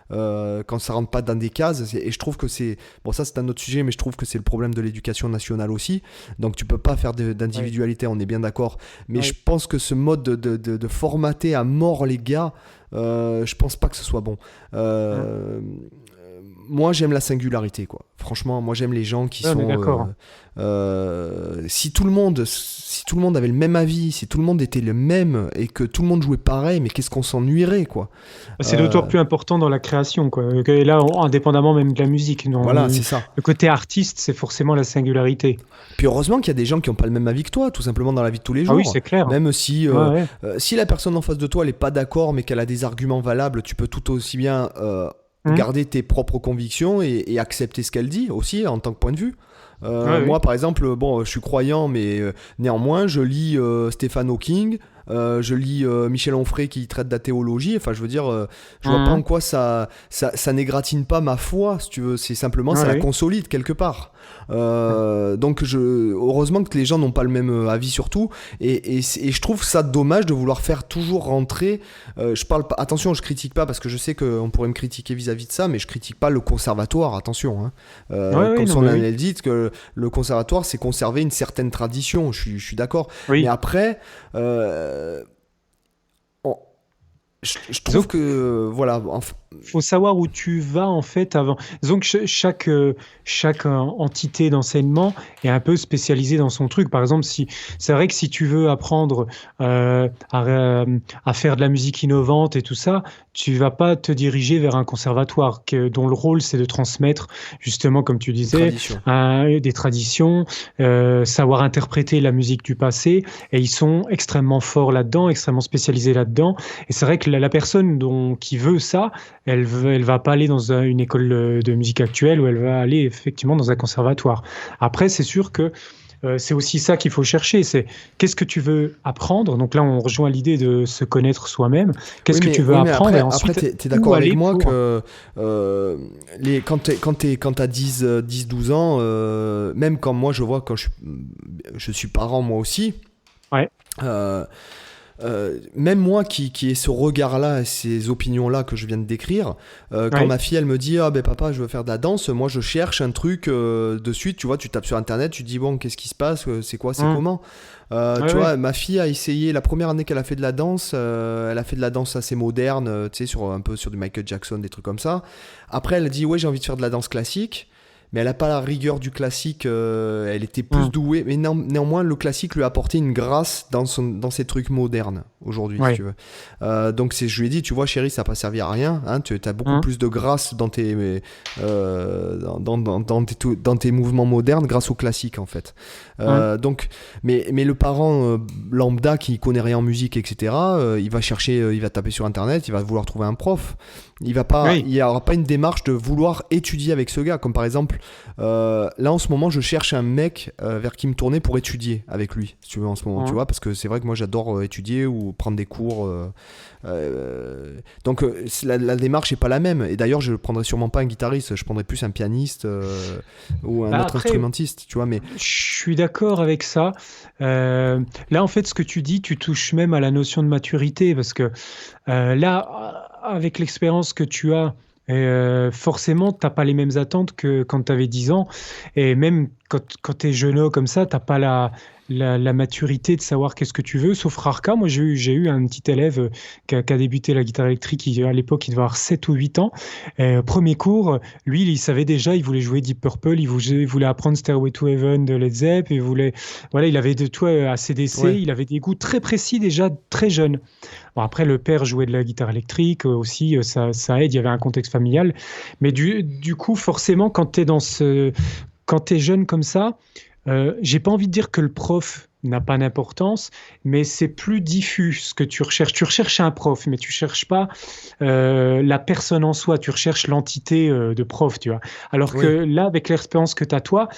Quand ça rentre pas dans des cases, et je trouve que c'est bon, ça c'est un autre sujet, mais je trouve que c'est le problème de l'éducation nationale aussi. Donc tu peux pas faire d'individualité, on est bien d'accord, mais je pense que ce mode de formater à mort les gars, je pense pas que ce soit bon. Moi j'aime la singularité, quoi. Franchement, moi j'aime les gens qui sont si tout le monde avait le même avis, si tout le monde était le même et que tout le monde jouait pareil, mais qu'est-ce qu'on s'ennuierait, quoi. C'est d'autant plus important dans la création, quoi. Et là, indépendamment même de la musique. Voilà, c'est ça. Le côté artiste, c'est forcément la singularité. Puis heureusement qu'il y a des gens qui n'ont pas le même avis que toi, tout simplement dans la vie de tous les jours. Ah oui, c'est clair. Même si, si la personne en face de toi, elle n'est pas d'accord, mais qu'elle a des arguments valables, tu peux tout aussi bien garder tes propres convictions et accepter ce qu'elle dit aussi en tant que point de vue. Moi, par exemple, je suis croyant, mais néanmoins, je lis Stephen Hawking, je lis Michel Onfray qui traite de la théologie. Enfin, je veux dire, je vois pas en quoi ça n'égratine pas ma foi, si tu veux. C'est simplement, ça la consolide quelque part. Donc, heureusement que les gens n'ont pas le même avis sur tout. Et je trouve ça dommage de vouloir faire toujours rentrer. Je parle pas, attention, je critique pas parce que je sais qu'on pourrait me critiquer vis-à-vis de ça, mais je critique pas le conservatoire. Attention, comme son nom le dit, que le conservatoire, c'est conserver une certaine tradition. Je suis d'accord. Mais après. Je trouve que voilà. Faut savoir où tu vas en fait avant. Donc chaque entité d'enseignement est un peu spécialisée dans son truc. Par exemple, c'est vrai que si tu veux apprendre à faire de la musique innovante et tout ça, tu vas pas te diriger vers un conservatoire dont le rôle c'est de transmettre justement, comme tu disais, des traditions, savoir interpréter la musique du passé. Et ils sont extrêmement forts là-dedans, extrêmement spécialisés là-dedans. Et c'est vrai que la personne qui veut ça, elle va pas aller dans une école de musique actuelle, ou elle va aller effectivement dans un conservatoire. Après, c'est sûr que c'est aussi ça qu'il faut chercher, c'est qu'est-ce que tu veux apprendre. Donc là, on rejoint l'idée de se connaître soi-même. Qu'est-ce que tu veux apprendre, après, et ensuite, après, t'es d'accord avec moi que quand t'as 10-12 ans, même quand moi je vois, quand je suis parent moi aussi, même moi qui ai ce regard-là, ces opinions-là que je viens de décrire, quand ma fille elle me dit papa je veux faire de la danse, moi je cherche un truc de suite, tu vois, tu tapes sur internet, tu dis bon qu'est-ce qui se passe, c'est quoi, c'est comment, tu vois, ma fille a essayé la première année qu'elle a fait de la danse, elle a fait de la danse assez moderne, tu sais, un peu sur du Michael Jackson, des trucs comme ça. Après elle a dit ouais j'ai envie de faire de la danse classique. mais elle n'a pas la rigueur du classique. Elle était plus douée, mais néanmoins, le classique lui a apporté une grâce dans ses trucs modernes aujourd'hui, si tu veux. Donc je lui ai dit, tu vois, chérie, ça n'a pas servi à rien. Hein, tu as beaucoup plus de grâce dans tes mouvements modernes grâce au classique, en fait. Donc, mais le parent lambda qui connaît rien en musique, etc., il va chercher, il va taper sur Internet, il va vouloir trouver un prof. Il n'y aura pas une démarche de vouloir étudier avec ce gars. Comme par exemple, là en ce moment, je cherche un mec vers qui me tourner pour étudier avec lui, si tu veux, en ce moment, tu vois, parce que c'est vrai que moi j'adore étudier ou prendre des cours. Donc la démarche n'est pas la même. Et d'ailleurs, je ne prendrais sûrement pas un guitariste, je prendrais plus un pianiste ou un autre instrumentiste, tu vois. Mais je suis d'accord avec ça. Là, en fait, ce que tu dis, tu touches même à la notion de maturité, parce que là, avec l'expérience que tu as, forcément, tu n'as pas les mêmes attentes que quand tu avais 10 ans. Et même quand tu es jeune comme ça, tu n'as pas la maturité de savoir qu'est-ce que tu veux, sauf rare cas. Moi, j'ai eu un petit élève qui a débuté la guitare électrique, à l'époque, il devait avoir 7 ou 8 ans. Premier cours, lui, il savait déjà, il voulait jouer Deep Purple, il voulait apprendre Stairway to Heaven de Led Zepp, voilà, il avait de tout à CDC, il avait des goûts très précis déjà, très jeune. Bon, après, le père jouait de la guitare électrique aussi, ça aide, il y avait un contexte familial. Mais du coup, forcément, quand tu es jeune comme ça, j'ai pas envie de dire que le prof n'a pas d'importance, mais c'est plus diffus ce que tu recherches. Tu recherches un prof, mais tu cherches pas la personne en soi, tu recherches l'entité de prof, tu vois. Alors que là, avec l'expérience que tu as toi,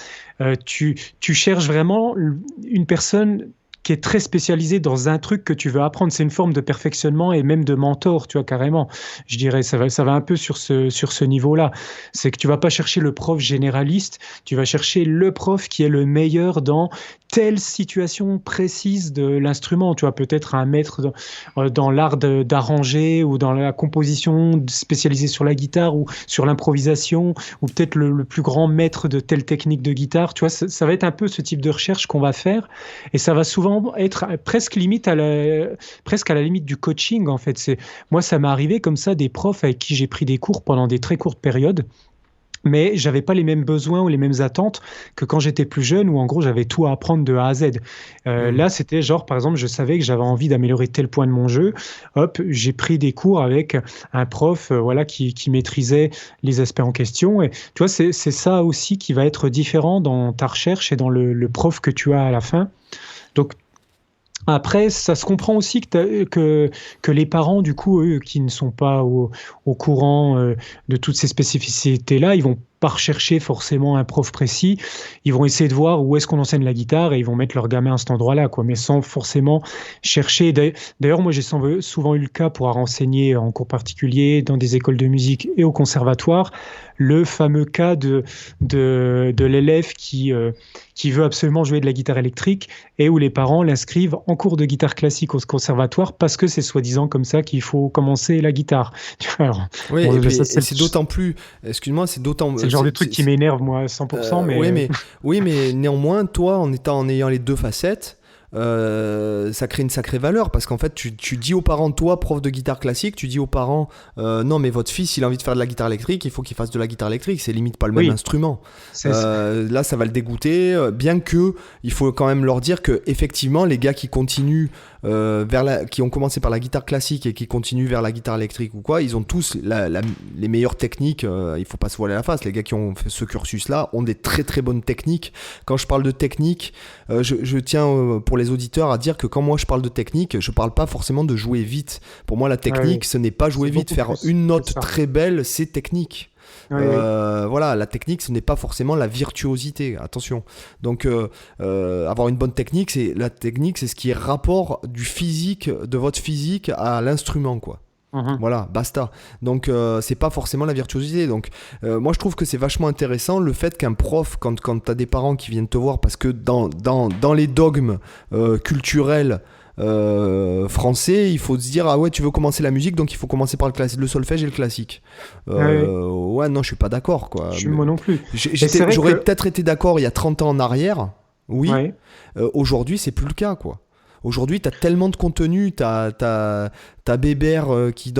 tu cherches vraiment une personne qui est très spécialisée dans un truc que tu veux apprendre. C'est une forme de perfectionnement et même de mentor, tu vois, carrément. Je dirais, ça va un peu sur ce niveau-là. C'est que tu vas pas chercher le prof généraliste, tu vas chercher le prof qui est le meilleur dans telle situation précise de l'instrument. Tu vois, peut-être un maître dans l'art d'arranger ou dans la composition spécialisée sur la guitare ou sur l'improvisation, ou peut-être le plus grand maître de telle technique de guitare. Tu vois, ça va être un peu ce type de recherche qu'on va faire, et ça va souvent être presque à la limite du coaching, en fait. Moi, ça m'est arrivé comme ça, des profs avec qui j'ai pris des cours pendant des très courtes périodes, mais j'avais pas les mêmes besoins ou les mêmes attentes que quand j'étais plus jeune, où en gros j'avais tout à apprendre de A à Z. Là, c'était genre, par exemple, je savais que j'avais envie d'améliorer tel point de mon jeu. Hop, j'ai pris des cours avec un prof qui maîtrisait les aspects en question. Et tu vois, c'est ça aussi qui va être différent dans ta recherche et dans le prof que tu as à la fin. Donc, après, ça se comprend aussi que les parents, du coup, eux, qui ne sont pas au courant de toutes ces spécificités-là, ils vont pas rechercher forcément un prof précis. Ils vont essayer de voir où est-ce qu'on enseigne la guitare et ils vont mettre leur gamin à cet endroit-là, quoi, mais sans forcément chercher. D'ailleurs, moi, j'ai souvent eu le cas pour enseigner en cours particulier, dans des écoles de musique et au conservatoire, le fameux cas de l'élève qui veut absolument jouer de la guitare électrique et où les parents l'inscrivent en cours de guitare classique au conservatoire parce que c'est soi-disant comme ça qu'il faut commencer la guitare. Alors, oui, bon, et c'est d'autant plus... Excuse-moi, c'est d'autant... C'est le genre de truc qui m'énerve, moi, 100%. Oui, mais néanmoins, toi, en ayant les deux facettes, ça crée une sacrée valeur, parce qu'en fait tu dis aux parents, toi prof de guitare classique, tu dis aux parents non mais votre fils il a envie de faire de la guitare électrique, il faut qu'il fasse de la guitare électrique, c'est limite pas le même instrument. Là ça va le dégoûter, bien que il faut quand même leur dire que effectivement les gars qui continuent qui ont commencé par la guitare classique et qui continuent vers la guitare électrique ou quoi, ils ont tous les meilleures techniques. Il faut pas se voiler la face, les gars qui ont fait ce cursus là ont des très très bonnes techniques. Quand je parle de technique, je tiens pour les auditeurs à dire que quand moi je parle de technique, je parle pas forcément de jouer vite. Pour moi la technique ce n'est pas jouer vite, faire une note très belle, c'est technique. Voilà, la technique ce n'est pas forcément la virtuosité, attention. Donc avoir une bonne technique, c'est ce qui est rapport du physique, de votre physique à l'instrument, quoi. Voilà, basta. Donc c'est pas forcément la virtuosité. Donc moi je trouve que c'est vachement intéressant le fait qu'un prof, quand t'as des parents qui viennent te voir, parce que dans les dogmes culturels français, il faut se dire ah ouais, tu veux commencer la musique, donc il faut commencer par le solfège et le classique. Ouais, non, je suis pas d'accord, quoi. Moi non plus. J'aurais peut-être été d'accord il y a 30 ans en arrière, oui. Aujourd'hui c'est plus le cas, quoi. Aujourd'hui, tu as tellement de contenu, t'as Bébert qui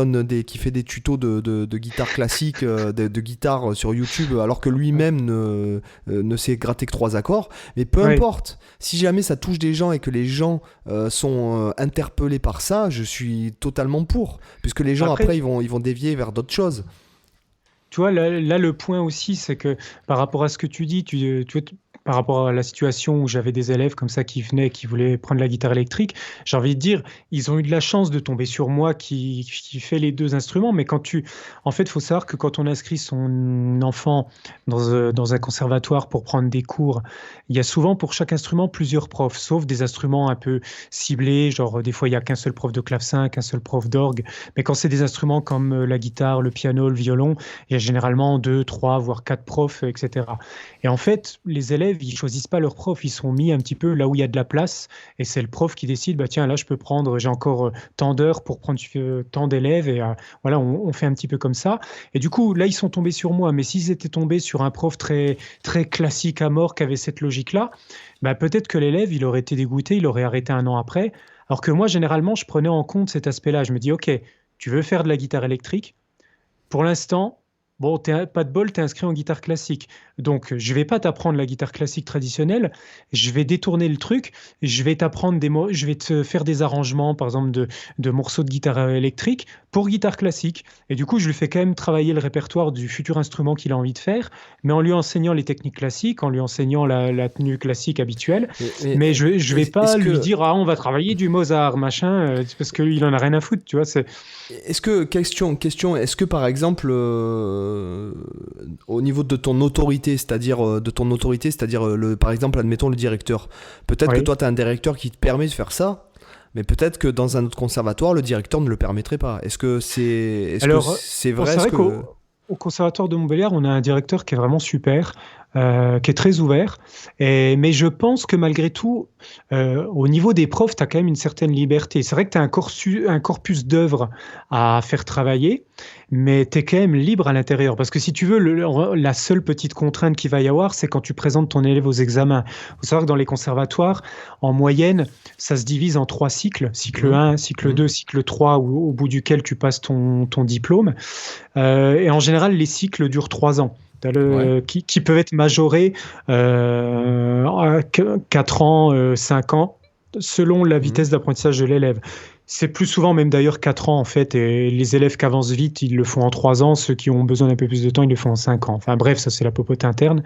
fait des tutos de guitare classique, de guitare sur YouTube, alors que lui-même ne sait gratter que 3 accords. Mais peu importe, si jamais ça touche des gens et que les gens sont interpellés par ça, je suis totalement pour. Puisque les gens, après ils vont dévier vers d'autres choses. Tu vois, là, le point aussi, c'est que par rapport à ce que tu dis, par rapport à la situation où j'avais des élèves comme ça qui venaient, qui voulaient prendre la guitare électrique, j'ai envie de dire, ils ont eu de la chance de tomber sur moi qui fait les 2 instruments. Mais en fait, il faut savoir que quand on inscrit son enfant dans un conservatoire pour prendre des cours, il y a souvent pour chaque instrument plusieurs profs, sauf des instruments un peu ciblés, genre des fois il n'y a qu'un seul prof de clavecin, qu'un seul prof d'orgue. Mais quand c'est des instruments comme la guitare, le piano, le violon, il y a généralement 2, 3, voire 4 profs, etc. Et en fait, les élèves, ils choisissent pas leur prof, ils sont mis un petit peu là où il y a de la place, et c'est le prof qui décide, bah tiens, là je peux prendre, j'ai encore tant d'heures pour prendre tant d'élèves, et voilà, on fait un petit peu comme ça. Et du coup, là, ils sont tombés sur moi, mais s'ils étaient tombés sur un prof très, très classique à mort qui avait cette logique-là, bah peut-être que l'élève, il aurait été dégoûté, il aurait arrêté un an après, alors que moi, généralement, je prenais en compte cet aspect-là. Je me dis, ok, tu veux faire de la guitare électrique, pour l'instant, bon, pas de bol, tu es inscrit en guitare classique. Donc, je vais pas t'apprendre la guitare classique traditionnelle, je vais détourner le truc, je vais je vais te faire des arrangements, par exemple, de morceaux de guitare électrique pour guitare classique. Et du coup, je lui fais quand même travailler le répertoire du futur instrument qu'il a envie de faire, mais en lui enseignant les techniques classiques, en lui enseignant la tenue classique habituelle. Mais je vais pas lui dire, ah, on va travailler du Mozart, machin, parce qu'il en a rien à foutre, tu vois. Question, est-ce que par exemple, au niveau de ton autorité, c'est-à-dire par exemple, admettons le directeur, peut-être que toi tu as un directeur qui te permet de faire ça, mais peut-être que dans un autre conservatoire, le directeur ne le permettrait pas. Est-ce que c'est vrai? C'est vrai qu'au conservatoire de Montbéliard, on a un directeur qui est vraiment super, qui est très ouvert. Mais je pense que malgré tout, au niveau des profs, tu as quand même une certaine liberté. C'est vrai que tu as un corpus d'œuvres à faire travailler, mais tu es quand même libre à l'intérieur. Parce que si tu veux, la seule petite contrainte qu'il va y avoir, c'est quand tu présentes ton élève aux examens. Il faut savoir que dans les conservatoires, en moyenne, ça se divise en 3 cycles. Cycle 1, cycle 2, cycle 3, au bout duquel tu passes ton diplôme. Et en général, les cycles durent 3 ans. Qui peuvent être majorés à 4 ans, 5 ans, selon la vitesse d'apprentissage de l'élève. C'est plus souvent même d'ailleurs 4 ans en fait, et les élèves qui avancent vite, ils le font en 3 ans, ceux qui ont besoin d'un peu plus de temps, ils le font en 5 ans. Enfin bref, ça c'est la popote interne.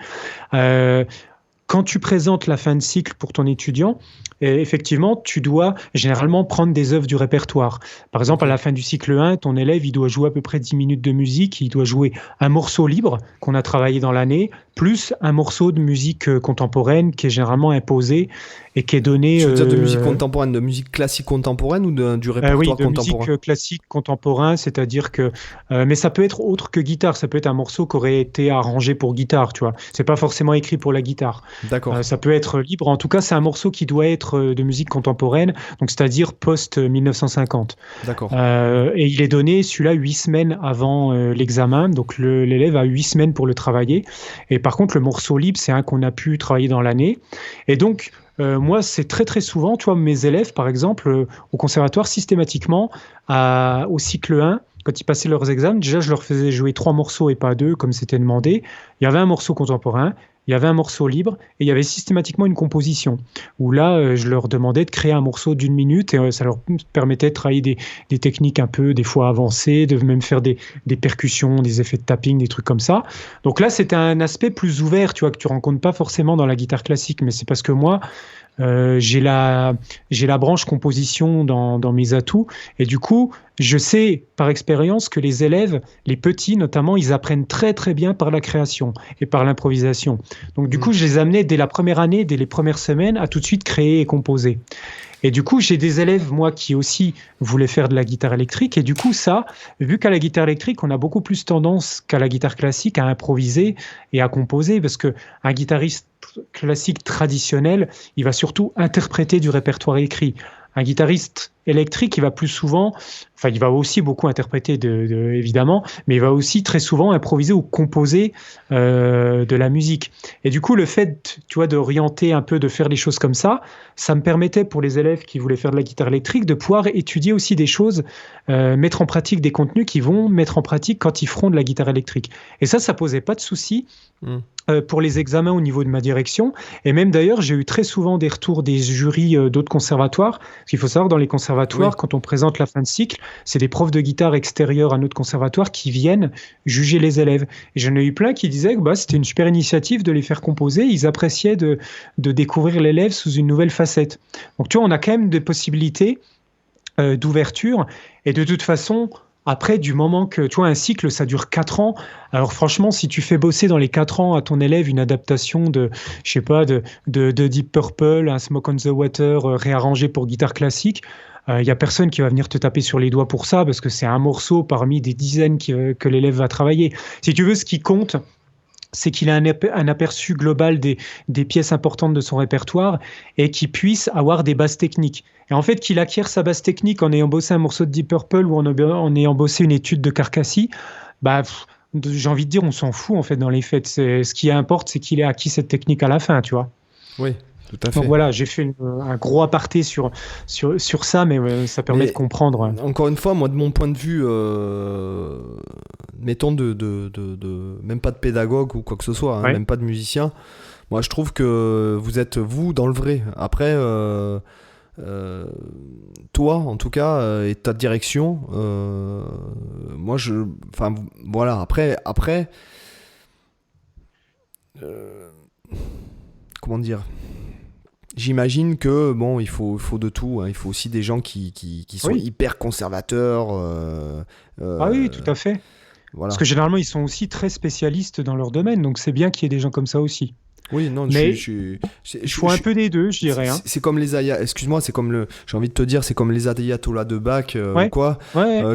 Quand tu présentes la fin de cycle pour ton étudiant, effectivement, tu dois généralement prendre des œuvres du répertoire. Par exemple, à la fin du cycle 1, ton élève, il doit jouer à peu près 10 minutes de musique, il doit jouer un morceau libre qu'on a travaillé dans l'année, plus un morceau de musique contemporaine qui est généralement imposé et qui est donné... Tu veux dire de musique contemporaine, de musique classique contemporaine ou du répertoire contemporain? Oui, de musique classique contemporain, c'est-à-dire que... mais ça peut être autre que guitare, ça peut être un morceau qui aurait été arrangé pour guitare, tu vois. C'est pas forcément écrit pour la guitare. D'accord. Ça peut être libre. En tout cas, c'est un morceau qui doit être de musique contemporaine, donc c'est-à-dire post-1950. D'accord. Et il est donné, celui-là, 8 semaines avant l'examen. Donc l'élève a 8 semaines pour le travailler. Et par contre, le morceau libre, c'est un qu'on a pu travailler dans l'année. Et donc, moi, c'est très très souvent, tu vois, mes élèves, par exemple, au conservatoire, systématiquement, au cycle 1, quand ils passaient leurs examens, déjà, je leur faisais jouer 3 morceaux et pas 2, comme c'était demandé. Il y avait un morceau contemporain, il y avait un morceau libre, et il y avait systématiquement une composition, où là, je leur demandais de créer un morceau d'1 minute, et ça leur permettait de travailler des techniques un peu, des fois avancées, de même faire des percussions, des effets de tapping, des trucs comme ça. Donc là, c'était un aspect plus ouvert, tu vois, que tu rencontres pas forcément dans la guitare classique, mais c'est parce que moi, j'ai la branche composition dans mes atouts, et du coup, je sais par expérience que les élèves, les petits notamment, ils apprennent très très bien par la création et par l'improvisation. Donc du coup, je les amenais dès la première année, dès les premières semaines, à tout de suite créer et composer. Et du coup, j'ai des élèves, moi, qui aussi voulaient faire de la guitare électrique. Et du coup, ça, vu qu'à la guitare électrique, on a beaucoup plus tendance qu'à la guitare classique à improviser et à composer, parce qu'un guitariste classique traditionnel, il va surtout interpréter du répertoire écrit. Un guitariste électrique, il va plus souvent, enfin, il va aussi beaucoup interpréter évidemment, mais il va aussi très souvent improviser ou composer de la musique. Et du coup, le fait, tu vois, d'orienter un peu, de faire les choses comme ça me permettait pour les élèves qui voulaient faire de la guitare électrique de pouvoir étudier aussi des choses, mettre en pratique des contenus qu'ils vont mettre en pratique quand ils feront de la guitare électrique. Et ça posait pas de souci. Pour les examens au niveau de ma direction. Et même d'ailleurs, j'ai eu très souvent des retours des jurys d'autres conservatoires. Parce qu'il faut savoir, dans les conservatoires, quand on présente la fin de cycle, c'est des profs de guitare extérieurs à notre conservatoire qui viennent juger les élèves. Et j'en ai eu plein qui disaient que c'était une super initiative de les faire composer. Ils appréciaient de découvrir l'élève sous une nouvelle facette. Donc tu vois, on a quand même des possibilités d'ouverture. Et de toute façon, après, du moment que, tu vois, un cycle, ça dure 4 ans. Alors franchement, si tu fais bosser dans les 4 ans à ton élève une adaptation je sais pas, de Deep Purple, un Smoke on the Water réarrangé pour guitare classique, il y a personne qui va venir te taper sur les doigts pour ça, parce que c'est un morceau parmi des dizaines que l'élève va travailler. Si tu veux, ce qui compte, c'est qu'il a un aperçu global des pièces importantes de son répertoire et qu'il puisse avoir des bases techniques. Et en fait, qu'il acquiert sa base technique en ayant bossé un morceau de Deep Purple ou en ayant bossé une étude de Carcassi, j'ai envie de dire, on s'en fout en fait dans les faits. Ce qui importe, c'est qu'il ait acquis cette technique à la fin, tu vois. Oui, tout à fait. Donc voilà, j'ai fait un gros aparté sur ça, mais ça permet de comprendre. Encore une fois, moi, de mon point de vue, mettons même pas de pédagogue ou quoi que ce soit, hein, même pas de musicien, moi je trouve que vous êtes, vous, dans le vrai. Après, toi, en tout cas, et ta direction, moi, enfin, voilà, après, comment dire, j'imagine que bon, il faut de tout, hein. Il faut aussi des gens qui sont hyper conservateurs. Ah oui, tout à fait. Voilà. Parce que généralement, ils sont aussi très spécialistes dans leur domaine, donc c'est bien qu'il y ait des gens comme ça aussi. Oui, non, mais il faut un peu des deux, je dirais. C'est comme les excuse-moi, c'est comme j'ai envie de te dire, c'est comme les ayatollahs de Bach, ou quoi,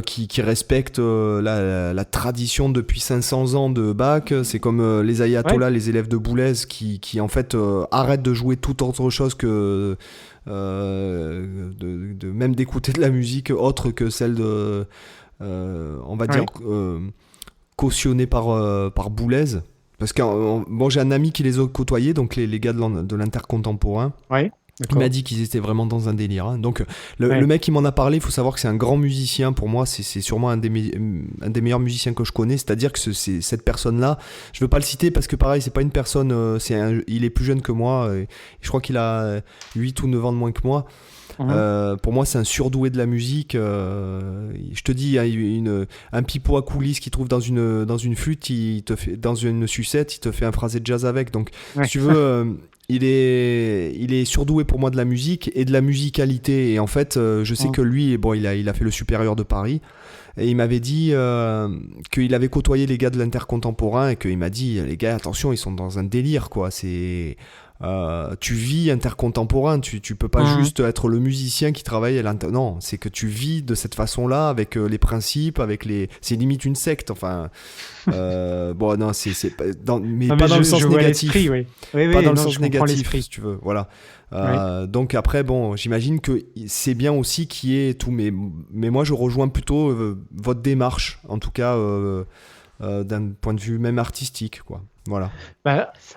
qui respectent la tradition depuis 500 ans de Bach. C'est comme les ayatollahs, les élèves de Boulez, qui en fait arrêtent de jouer toute autre chose que même d'écouter de la musique autre que celle de, on va dire, cautionnée par Boulez. Parce que bon, j'ai un ami qui les a côtoyés, donc les gars de l'intercontemporain. Ouais, il m'a dit qu'ils étaient vraiment dans un délire. Hein. Donc le mec qui m'en a parlé, il faut savoir que c'est un grand musicien. Pour moi, c'est sûrement un des meilleurs musiciens que je connais. C'est-à-dire que c'est cette personne-là, je veux pas le citer parce que pareil, c'est pas une personne. Il est plus jeune que moi. Et je crois qu'il a 8 ou 9 ans de moins que moi. Pour moi, c'est un surdoué de la musique. Je te dis, un pipeau à coulisses qu'il trouve dans une flûte, il te fait, dans une sucette, il te fait un phrasé de jazz avec. Donc, si tu veux, il est surdoué pour moi de la musique et de la musicalité. Et en fait, je sais que lui, bon, il a fait le supérieur de Paris. Et il m'avait dit qu'il avait côtoyé les gars de l'intercontemporain et qu'il m'a dit, les gars, attention, ils sont dans un délire, quoi. Tu vis intercontemporain, tu peux pas juste être le musicien qui travaille non, c'est que tu vis de cette façon-là avec les principes, c'est limite une secte, enfin bon, non, mais pas dans le sens négatif, pas dans le sens négatif, si tu veux, voilà. Donc après, bon, j'imagine que c'est bien aussi qu'il y ait tout, mais moi je rejoins plutôt votre démarche, en tout cas d'un point de vue même artistique, quoi. Voilà.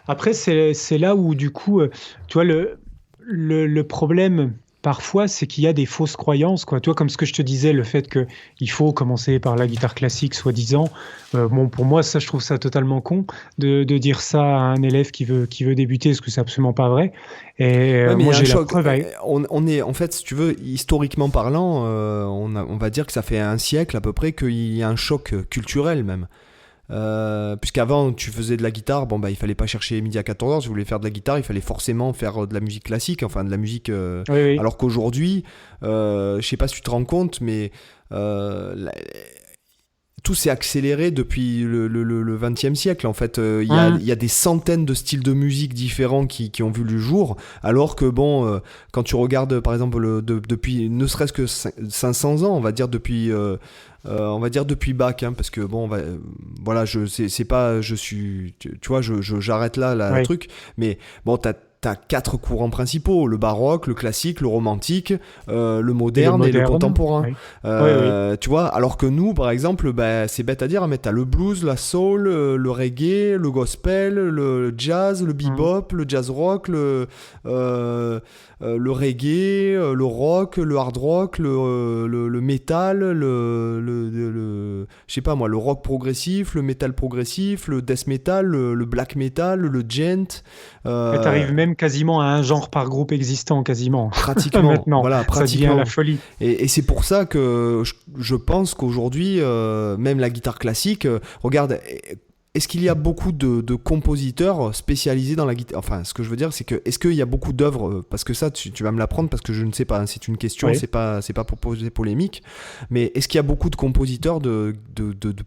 Après, c'est là où, du coup, tu vois, le problème, parfois, c'est qu'il y a des fausses croyances, quoi. Tu vois, comme ce que je te disais, le fait qu'il faut commencer par la guitare classique, soi-disant. Bon, pour moi, ça, je trouve ça totalement con de dire ça à un élève qui veut débuter, parce que c'est absolument pas vrai. Et moi, j'ai la preuve. On est, en fait, si tu veux, historiquement parlant, on va dire que ça fait un siècle à peu près qu'il y a un choc culturel, même. Puisqu'avant tu faisais de la guitare, bon bah il fallait pas chercher midi à 14h, si vous voulez faire de la guitare, il fallait forcément faire de la musique classique, enfin de la musique alors qu'aujourd'hui, je sais pas si tu te rends compte, mais tout s'est accéléré depuis le XXe siècle. En fait, il y a des centaines de styles de musique différents qui ont vu le jour, alors que bon, quand tu regardes par exemple depuis ne serait-ce que 500 ans, on va dire depuis Bach, hein, parce que bon, voilà, c'est pas, je suis, tu vois, j'arrête là, le truc, mais bon, t'as 4 courants principaux, le baroque, le classique, le romantique, le moderne et le contemporain. Oui. Tu vois, alors que nous, par exemple, c'est bête à dire, mais t'as le blues, la soul, le reggae, le gospel, le jazz, le bebop, le jazz rock, le reggae, le rock, le hard rock, le metal, je sais pas moi, le rock progressif, le metal progressif, le death metal, le black metal, le gent. T'arrives même quasiment à un genre par groupe existant, quasiment. Pratiquement. Maintenant, voilà, ça devient la folie. Et c'est pour ça que je pense qu'aujourd'hui, même la guitare classique, regarde. Est-ce qu'il y a beaucoup de compositeurs spécialisés dans la guitare? Enfin, ce que je veux dire, c'est que est-ce qu'il y a beaucoup d'œuvres? Parce que ça, tu vas me l'apprendre parce que je ne sais pas. C'est une question, c'est pas pour poser polémique. Mais est-ce qu'il y a beaucoup de compositeurs de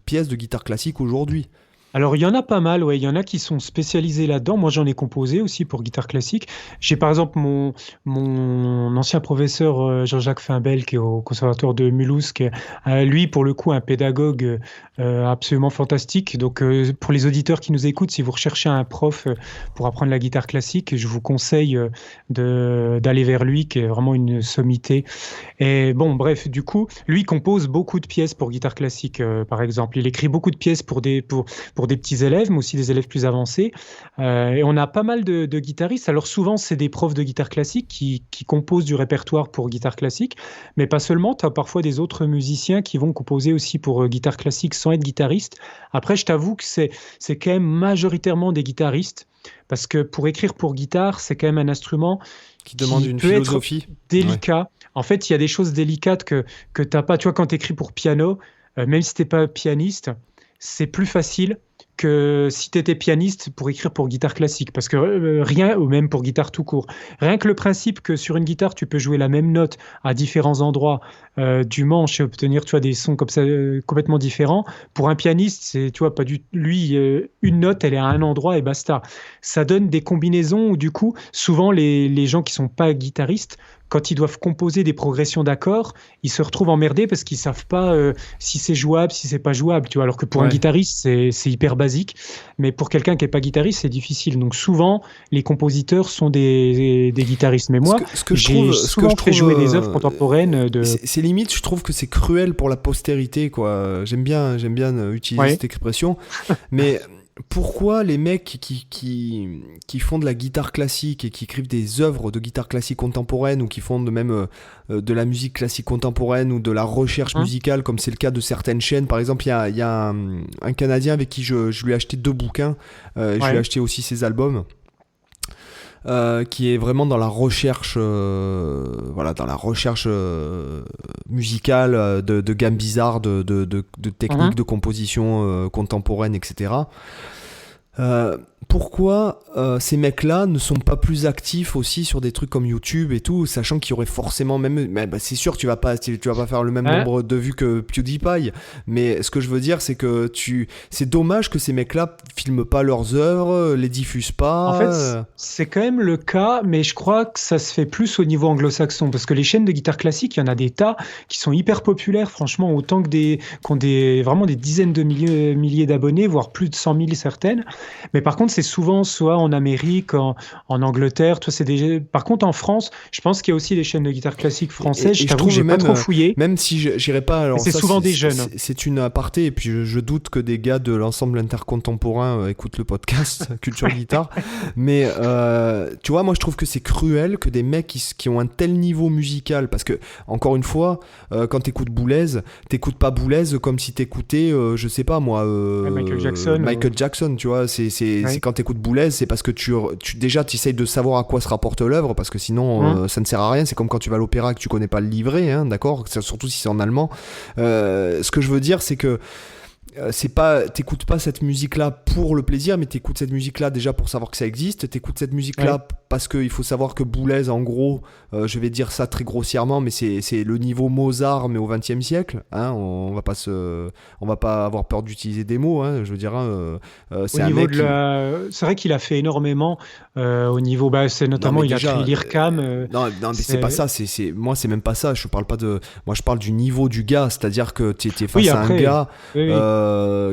pièces de guitare classique aujourd'hui? Alors, il y en a pas mal, ouais. Il y en a qui sont spécialisés là-dedans. Moi, j'en ai composé aussi pour guitare classique. J'ai par exemple mon ancien professeur Jean-Jacques Fimbel, qui est au Conservatoire de Mulhouse, qui est, lui, pour le coup, un pédagogue absolument fantastique. Donc, pour les auditeurs qui nous écoutent, si vous recherchez un prof pour apprendre la guitare classique, je vous conseille d'aller vers lui, qui est vraiment une sommité. Et bon, bref, du coup, lui compose beaucoup de pièces pour guitare classique, par exemple. Il écrit beaucoup de pièces pour des petits élèves, mais aussi des élèves plus avancés. Et on a pas mal de guitaristes. Alors souvent, c'est des profs de guitare classique qui composent du répertoire pour guitare classique, mais pas seulement. Tu as parfois des autres musiciens qui vont composer aussi pour guitare classique sans être guitaristes. Après, je t'avoue que c'est quand même majoritairement des guitaristes, parce que pour écrire pour guitare, c'est quand même un instrument qui demande une peut philosophie être délicat. Ouais. En fait, il y a des choses délicates que tu n'as pas. Tu vois, quand tu écris pour piano, même si tu n'es pas pianiste, c'est plus facile que si tu étais pianiste pour écrire pour guitare classique, parce que rien, ou même pour guitare tout court, rien que le principe que sur une guitare, tu peux jouer la même note à différents endroits du manche et obtenir, tu vois, des sons comme ça complètement différents. Pour un pianiste, c'est, tu vois, pas du lui, une note, elle est à un endroit et basta. Ça donne des combinaisons où du coup, souvent les gens qui sont pas guitaristes, quand ils doivent composer des progressions d'accords, ils se retrouvent emmerdés parce qu'ils savent pas si c'est jouable, si c'est pas jouable, tu vois. Alors que pour un guitariste, c'est hyper basique, mais pour quelqu'un qui est pas guitariste, c'est difficile. Donc souvent, les compositeurs sont des guitaristes. Mais moi, j'ai souvent fait jouer des œuvres contemporaines. C'est limite, je trouve que c'est cruel pour la postérité, quoi. J'aime bien utiliser cette expression, mais pourquoi les mecs qui font de la guitare classique et qui écrivent des œuvres de guitare classique contemporaine ou qui font même de la musique classique contemporaine ou de la recherche musicale, comme c'est le cas de certaines chaînes, par exemple, il y a un Canadien avec qui je lui ai acheté 2 bouquins, je lui ai acheté aussi ses albums. Qui est vraiment dans la recherche, musicale de gammes bizarres, de techniques de composition contemporaine, etc. Pourquoi ces mecs-là ne sont pas plus actifs aussi sur des trucs comme YouTube et tout, sachant qu'il y aurait forcément même... c'est sûr que tu vas pas faire le même nombre de vues que PewDiePie, mais ce que je veux dire, c'est que c'est dommage que ces mecs-là filment pas leurs œuvres, les diffusent pas. En fait, c'est quand même le cas, mais je crois que ça se fait plus au niveau anglo-saxon, parce que les chaînes de guitare classique, il y en a des tas qui sont hyper populaires, franchement, autant que qui ont vraiment des dizaines de milliers d'abonnés, voire plus de 100 000 certaines. Mais par contre, c'est souvent soit en Amérique, en Angleterre. Par contre, en France, je pense qu'il y a aussi des chaînes de guitare classique françaises. Je t'avoue, j'ai pas trop fouillé. Même si j'irai pas... Alors c'est souvent des jeunes. C'est une aparté, et puis je doute que des gars de l'ensemble intercontemporain écoutent le podcast Culture Guitare. Mais tu vois, moi je trouve que c'est cruel que des mecs qui ont un tel niveau musical, parce que, encore une fois, quand t'écoutes Boulez, t'écoutes pas Boulez comme si t'écoutais, je sais pas moi, Michael Jackson, tu vois, c'est quand t'écoutes Boulez, c'est parce que déjà tu essayes de savoir à quoi se rapporte l'œuvre, parce que sinon ça ne sert à rien. C'est comme quand tu vas à l'opéra et que tu connais pas le livret, hein, d'accord, surtout si c'est en allemand. Ce que je veux dire, c'est que t'écoutes pas cette musique-là pour le plaisir, mais t'écoutes cette musique-là déjà pour savoir que ça existe. T'écoutes cette musique-là parce qu'il faut savoir que Boulez, en gros, je vais dire ça très grossièrement, mais c'est le niveau Mozart, mais au XXe siècle. Hein, on va pas avoir peur d'utiliser des mots. Hein, je veux dire, c'est un mec. C'est vrai qu'il a fait énormément au niveau. C'est notamment il a créé l'IRCAM. Non, mais c'est pas ça. Moi, c'est même pas ça. Je parle pas de. Moi, je parle du niveau du gars, c'est-à-dire que t'es face à un gars.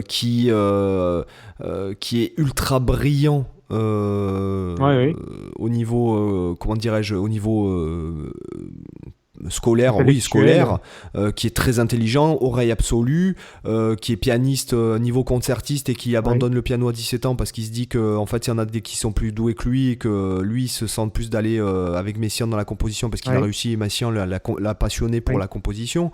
Qui est ultra brillant au niveau, comment dirais-je, au niveau scolaire, qui est très intelligent, oreille absolue, qui est pianiste niveau concertiste et qui abandonne le piano à 17 ans parce qu'il se dit qu'en fait il y en a des qui sont plus doués que lui et que lui se sent plus d'aller avec Messiaen dans la composition parce qu'il a réussi, Messiaen l'a passionné pour la composition,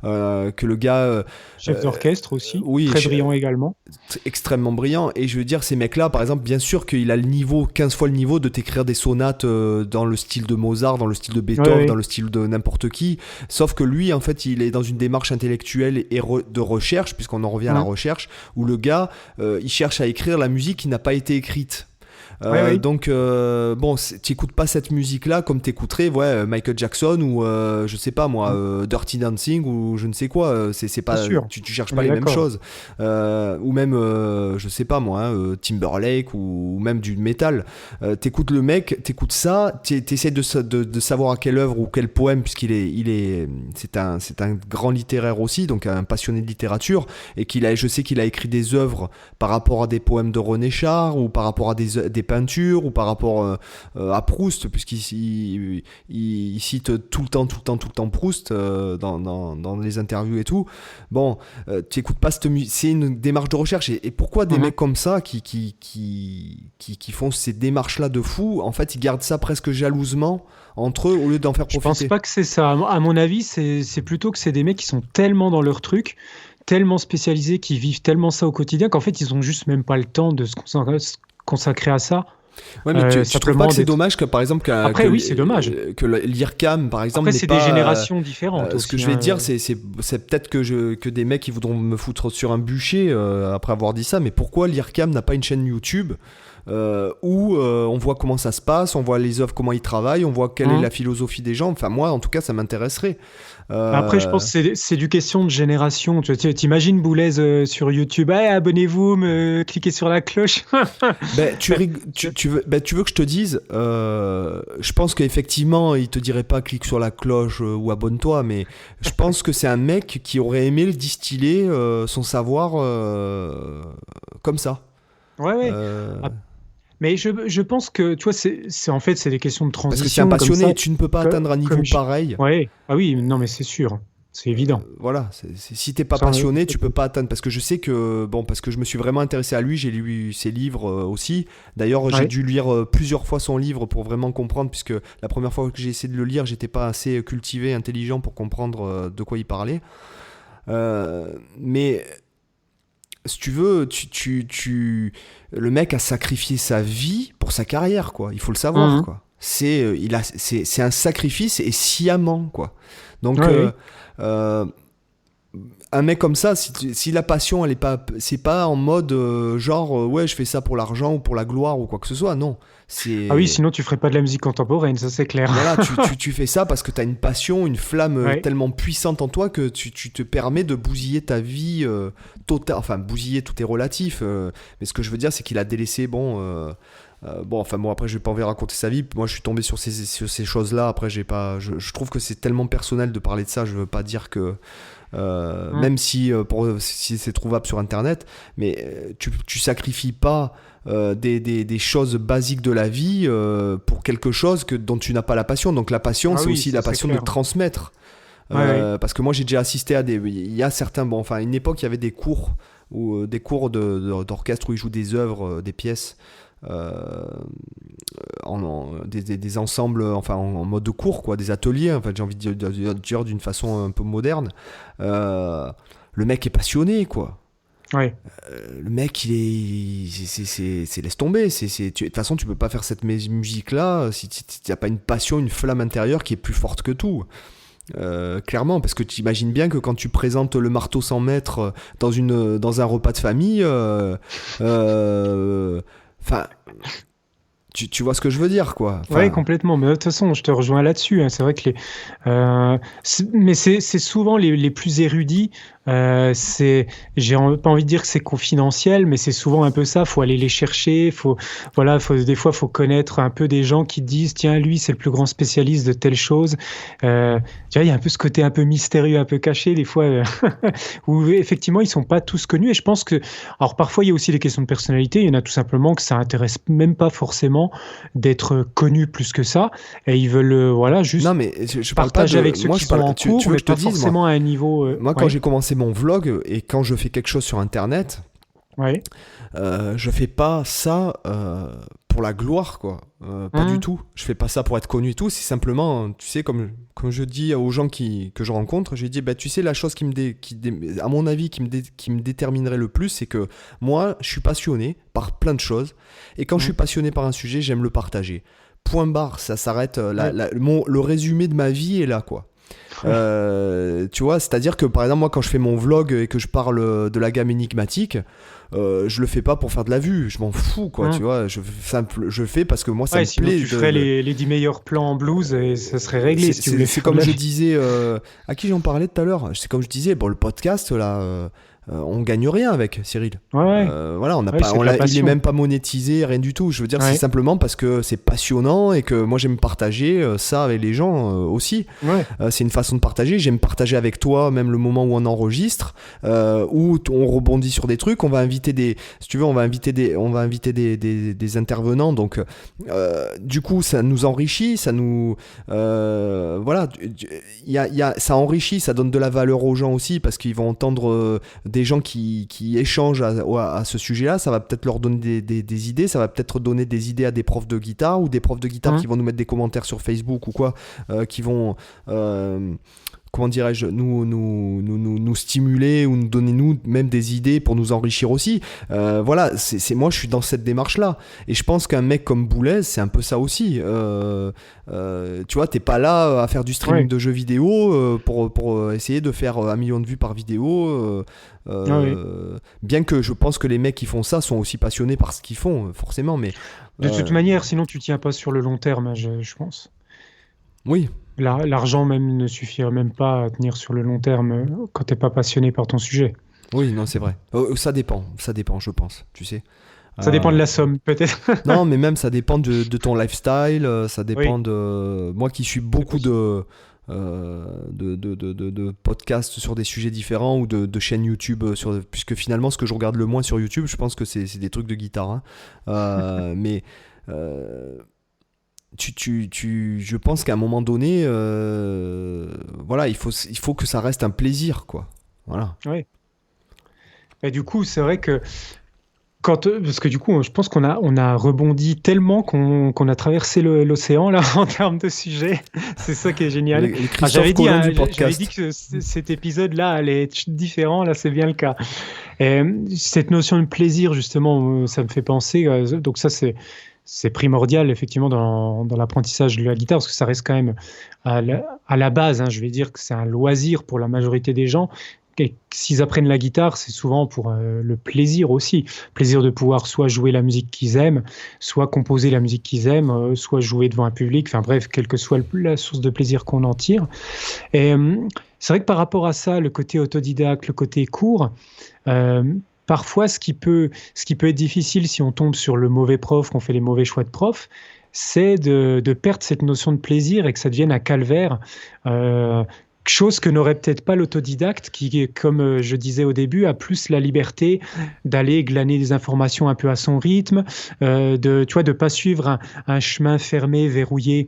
que le gars... chef d'orchestre aussi, très brillant également. Extrêmement brillant, et je veux dire, ces mecs-là, par exemple, bien sûr qu'il a le niveau, 15 fois le niveau de t'écrire des sonates dans le style de Mozart, dans le style de Beethoven, dans le style de n'importe qui, sauf que lui, en fait, il est dans une démarche intellectuelle et de recherche, puisqu'on en revient à la recherche, où le gars, il cherche à écrire la musique qui n'a pas été écrite. Donc bon, tu écoutes pas cette musique là comme t'écouterais Michael Jackson ou je sais pas moi, Dirty Dancing ou je ne sais quoi, c'est pas tu cherches pas les mêmes choses, ou même je sais pas moi, Timberlake ou même du métal, t'écoutes le mec, t'écoutes ça, t'essaies de savoir à quelle œuvre ou quel poème, puisqu'il c'est un grand littéraire aussi, donc un passionné de littérature, et je sais qu'il a écrit des œuvres par rapport à des poèmes de René Char ou par rapport à des peintures ou par rapport à Proust, puisqu'il cite tout le temps Proust dans les interviews et tout. Bon, tu écoutes pas cette musique, c'est une démarche de recherche, et pourquoi des mecs comme ça qui font ces démarches là de fou, en fait ils gardent ça presque jalousement entre eux au lieu d'en faire profiter. Je pense pas que c'est ça, à mon avis c'est plutôt que c'est des mecs qui sont tellement dans leur truc, tellement spécialisés, qui vivent tellement ça au quotidiien qu'en fait ils ont juste même pas le temps de se consacrer à ça. Ouais, mais tu trouves pas que c'est dommage que, par exemple, c'est dommage. Que l'IRCAM, par exemple, après, c'est des générations différentes aussi, ce que je vais te dire, c'est peut-être que des mecs qui voudront me foutre sur un bûcher après avoir dit ça, mais pourquoi l'IRCAM n'a pas une chaîne YouTube où on voit comment ça se passe, on voit les œuvres, comment ils travaillent, on voit quelle est la philosophie des gens. Enfin, moi, en tout cas, ça m'intéresserait. Après, je pense que c'est du question de génération. Tu t'imagines Boulez sur YouTube, abonnez-vous, cliquez sur la cloche. Tu veux que je te dise, je pense qu'effectivement, il te dirait pas clique sur la cloche ou abonne-toi, mais je pense que c'est un mec qui aurait aimé le distiller son savoir comme ça. Mais je pense que, tu vois, c'est en fait, c'est des questions de transition. Parce que c'est un passionné, tu ne peux pas atteindre un niveau pareil. Ah oui, non, mais c'est sûr. C'est évident. Voilà, si t'es pas passionné, tu peux pas atteindre. Parce que je sais que, parce que je me suis vraiment intéressé à lui, j'ai lu ses livres aussi. D'ailleurs, j'ai dû lire plusieurs fois son livre pour vraiment comprendre, puisque la première fois que j'ai essayé de le lire, j'étais pas assez cultivé, intelligent pour comprendre de quoi il parlait. Mais si tu veux, le mec a sacrifié sa vie pour sa carrière, quoi. Il faut le savoir, quoi. C'est un sacrifice, et sciemment, quoi. Donc, un mec comme ça, si la passion, c'est pas en mode je fais ça pour l'argent ou pour la gloire ou quoi que ce soit, non. Ah oui, sinon tu ferais pas de la musique contemporaine, ça c'est clair. Voilà, tu fais ça parce que t'as une passion, une flamme tellement puissante en toi que tu te permets de bousiller ta vie totale. Enfin, bousiller, tout est relatif. Mais ce que je veux dire, c'est qu'il a délaissé, après je vais pas envie raconter sa vie. Moi je suis tombé sur ces choses-là. Après je trouve que c'est tellement personnel de parler de ça. Je veux pas dire que même si c'est trouvable sur internet, mais tu sacrifies pas des choses basiques de la vie pour quelque chose dont tu n'as pas la passion. Donc la passion, c'est aussi la passion de transmettre. Parce que moi j'ai déjà assisté à il y a certains, à une époque il y avait des cours d'orchestre où ils jouent des œuvres, des pièces, des ensembles, en mode de cours, quoi, des ateliers, j'ai envie de dire d'une façon un peu moderne. Le mec est passionné, quoi. Le mec c'est laisse tomber, de toute façon tu peux pas faire cette musique là si tu n'as pas une passion, une flamme intérieure qui est plus forte que tout. Clairement, parce que tu imagines bien que quand tu présentes le marteau 100 mètres dans un repas de famille, tu vois ce que je veux dire, quoi. Oui, complètement. Mais de toute façon, je te rejoins là-dessus. C'est vrai que mais c'est souvent les plus érudits J'ai pas envie de dire que c'est confidentiel, mais c'est souvent un peu ça. Faut aller les chercher. Des fois, faut connaître un peu des gens qui disent, tiens, lui, c'est le plus grand spécialiste de telle chose. Tu vois, il y a un peu ce côté un peu mystérieux, un peu caché, des fois, où effectivement, ils sont pas tous connus. Et je pense que, alors parfois, il y a aussi des questions de personnalité. Il y en a tout simplement que ça intéresse même pas forcément d'être connu plus que ça. Et ils veulent, juste Non, mais je parle pas partager de. avec ceux Moi, qui sont en tu cours, veux mais que je te pas dise, moi, forcément à un niveau. quand j'ai commencé mon vlog et quand je fais quelque chose sur Internet, Ouais. je fais pas ça pour la gloire, quoi. Pas du Hum, tout. Je fais pas ça pour être connu et tout. C'est simplement, tu sais, comme je dis aux gens que je rencontre, j'ai dit, bah, tu sais, la chose à mon avis, qui me déterminerait le plus, c'est que moi, je suis passionné par plein de choses. Et quand je suis passionné par un sujet, j'aime le partager. Point barre, ça s'arrête. ouais. Le résumé de ma vie est là, quoi. Ouais. Tu vois, c'est-à-dire que par exemple, moi, quand je fais mon vlog et que je parle de la gamme énigmatique, je le fais pas pour faire de la vue, je m'en fous, quoi, tu vois. Je le fais parce que moi, ça Ouais, me sinon plaît. tu ferais les 10 meilleurs plans en blues et ça serait réglé si tu voulais C'est faire de comme la je vie. disais, à qui j'en parlais tout à l'heure. C'est comme je disais, bon, le podcast, là, on gagne rien avec Cyril. Ouais, ouais. Voilà, on n'a Ouais, pas, c'est de la il est passion. même pas monétisé, rien du tout. Je veux dire, c'est Ouais. simplement parce que c'est passionnant et que moi j'aime partager ça avec les gens aussi. Ouais. C'est une façon de partager. J'aime partager avec toi, même le moment où on enregistre, où on rebondit sur des trucs. On va inviter si tu veux, on va inviter des intervenants. Donc, du coup, ça nous enrichit, ça nous, voilà, ça enrichit, ça donne de la valeur aux gens aussi parce qu'ils vont entendre des gens qui échangent à ce sujet-là. Ça va peut-être leur donner des idées. Ça va peut-être donner des idées à des profs de guitare ou des profs de guitare qui vont nous mettre des commentaires sur Facebook ou quoi, qui vont comment dirais-je, nous stimuler ou nous donner nous même des idées pour nous enrichir aussi. Voilà, moi je suis dans cette démarche-là. Et je pense qu'un mec comme Boulez, c'est un peu ça aussi. Tu vois, t'es pas là à faire du streaming de jeux vidéo pour essayer de faire 1 million de vues par vidéo. Ouais. Bien que je pense que les mecs qui font ça sont aussi passionnés par ce qu'ils font, forcément. Mais De toute manière, sinon tu tiens pas sur le long terme, hein, je pense. oui. L'argent même ne suffirait même pas à tenir sur le long terme quand t'es pas passionné par ton sujet. Oui, non, c'est vrai. Ça dépend, je pense, tu sais. Ça dépend de la somme, peut-être. Non, mais même ça dépend de ton lifestyle, ça dépend Oui, de... Moi qui suis c'est beaucoup possible. de podcasts sur des sujets différents ou de chaînes YouTube, puisque finalement ce que je regarde le moins sur YouTube, je pense que c'est des trucs de guitare. Hein. Mais... je pense qu'à un moment donné, voilà, il faut que ça reste un plaisir, quoi. Voilà. Oui. Et du coup, c'est vrai que parce que du coup, je pense qu'on a rebondi tellement qu'on a traversé l'océan là en termes de sujet. C'est ça qui est génial. Les Ah, Christophe Colomb du j'avais dit podcast. que cet épisode-là allait être différent. Là, c'est bien le cas. Et cette notion de plaisir, justement, ça me fait penser. Donc ça, c'est primordial effectivement dans l'apprentissage de la guitare parce que ça reste quand même à la base. Hein, je vais dire que c'est un loisir pour la majorité des gens. Et s'ils apprennent la guitare, c'est souvent pour le plaisir aussi. Plaisir de pouvoir soit jouer la musique qu'ils aiment, soit composer la musique qu'ils aiment, soit jouer devant un public. Enfin bref, quelle que soit la source de plaisir qu'on en tire. Et c'est vrai que par rapport à ça, le côté autodidacte, le côté cours, euh, parfois ce qui peut être difficile si on tombe sur le mauvais prof, qu'on fait les mauvais choix de prof, c'est de perdre cette notion de plaisir et que ça devienne un calvaire. Euh, Chose que n'aurait peut-être pas l'autodidacte qui, comme je disais au début, a plus la liberté d'aller glaner des informations un peu à son rythme, tu vois, de pas suivre un chemin fermé, verrouillé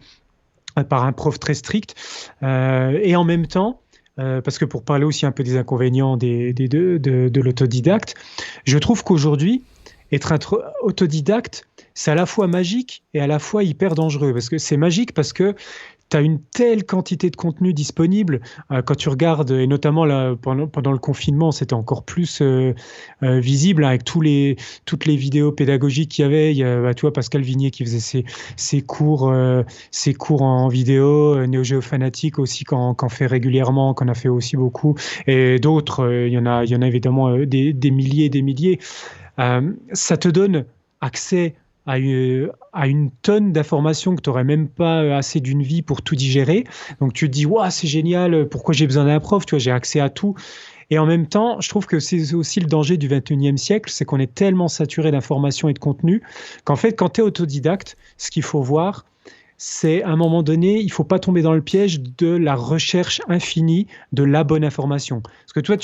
par un prof très strict. Et en même temps, parce que pour parler aussi un peu des inconvénients de l'autodidacte, je trouve qu'aujourd'hui, être autodidacte, c'est à la fois magique et à la fois hyper dangereux. Parce que c'est magique parce que tu as une telle quantité de contenu disponible quand tu regardes, et notamment là, pendant le confinement, c'était encore plus visible avec toutes les vidéos pédagogiques qu'il y avait. Il y a, tu vois, Pascal Vignier qui faisait ses cours en vidéo, Néo Géo Fanatique aussi qu'en fait régulièrement, qu'en a fait aussi beaucoup, et d'autres, il y en a évidemment des milliers et des milliers. Ça te donne accès à une tonne d'informations que tu n'aurais même pas assez d'une vie pour tout digérer. Donc tu te dis, waouh, c'est génial, pourquoi j'ai besoin d'un prof, tu vois, j'ai accès à tout. Et en même temps, je trouve que c'est aussi le danger du 21e siècle, c'est qu'on est tellement saturé d'informations et de contenu qu'en fait, quand tu es autodidacte, ce qu'il faut voir, c'est à un moment donné, il ne faut pas tomber dans le piège de la recherche infinie de la bonne information. Parce que toi,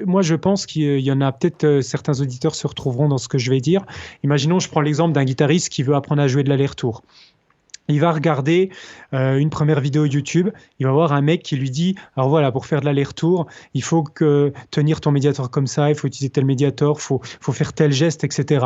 moi je pense qu'il y en a peut-être, certains auditeurs se retrouveront dans ce que je vais dire. Imaginons, je prends l'exemple d'un guitariste qui veut apprendre à jouer de l'aller-retour. Il va regarder une première vidéo YouTube, il va voir un mec qui lui dit, alors voilà, pour faire de l'aller-retour, il faut tenir ton médiator comme ça, il faut utiliser tel médiator, faut faire tel geste, etc.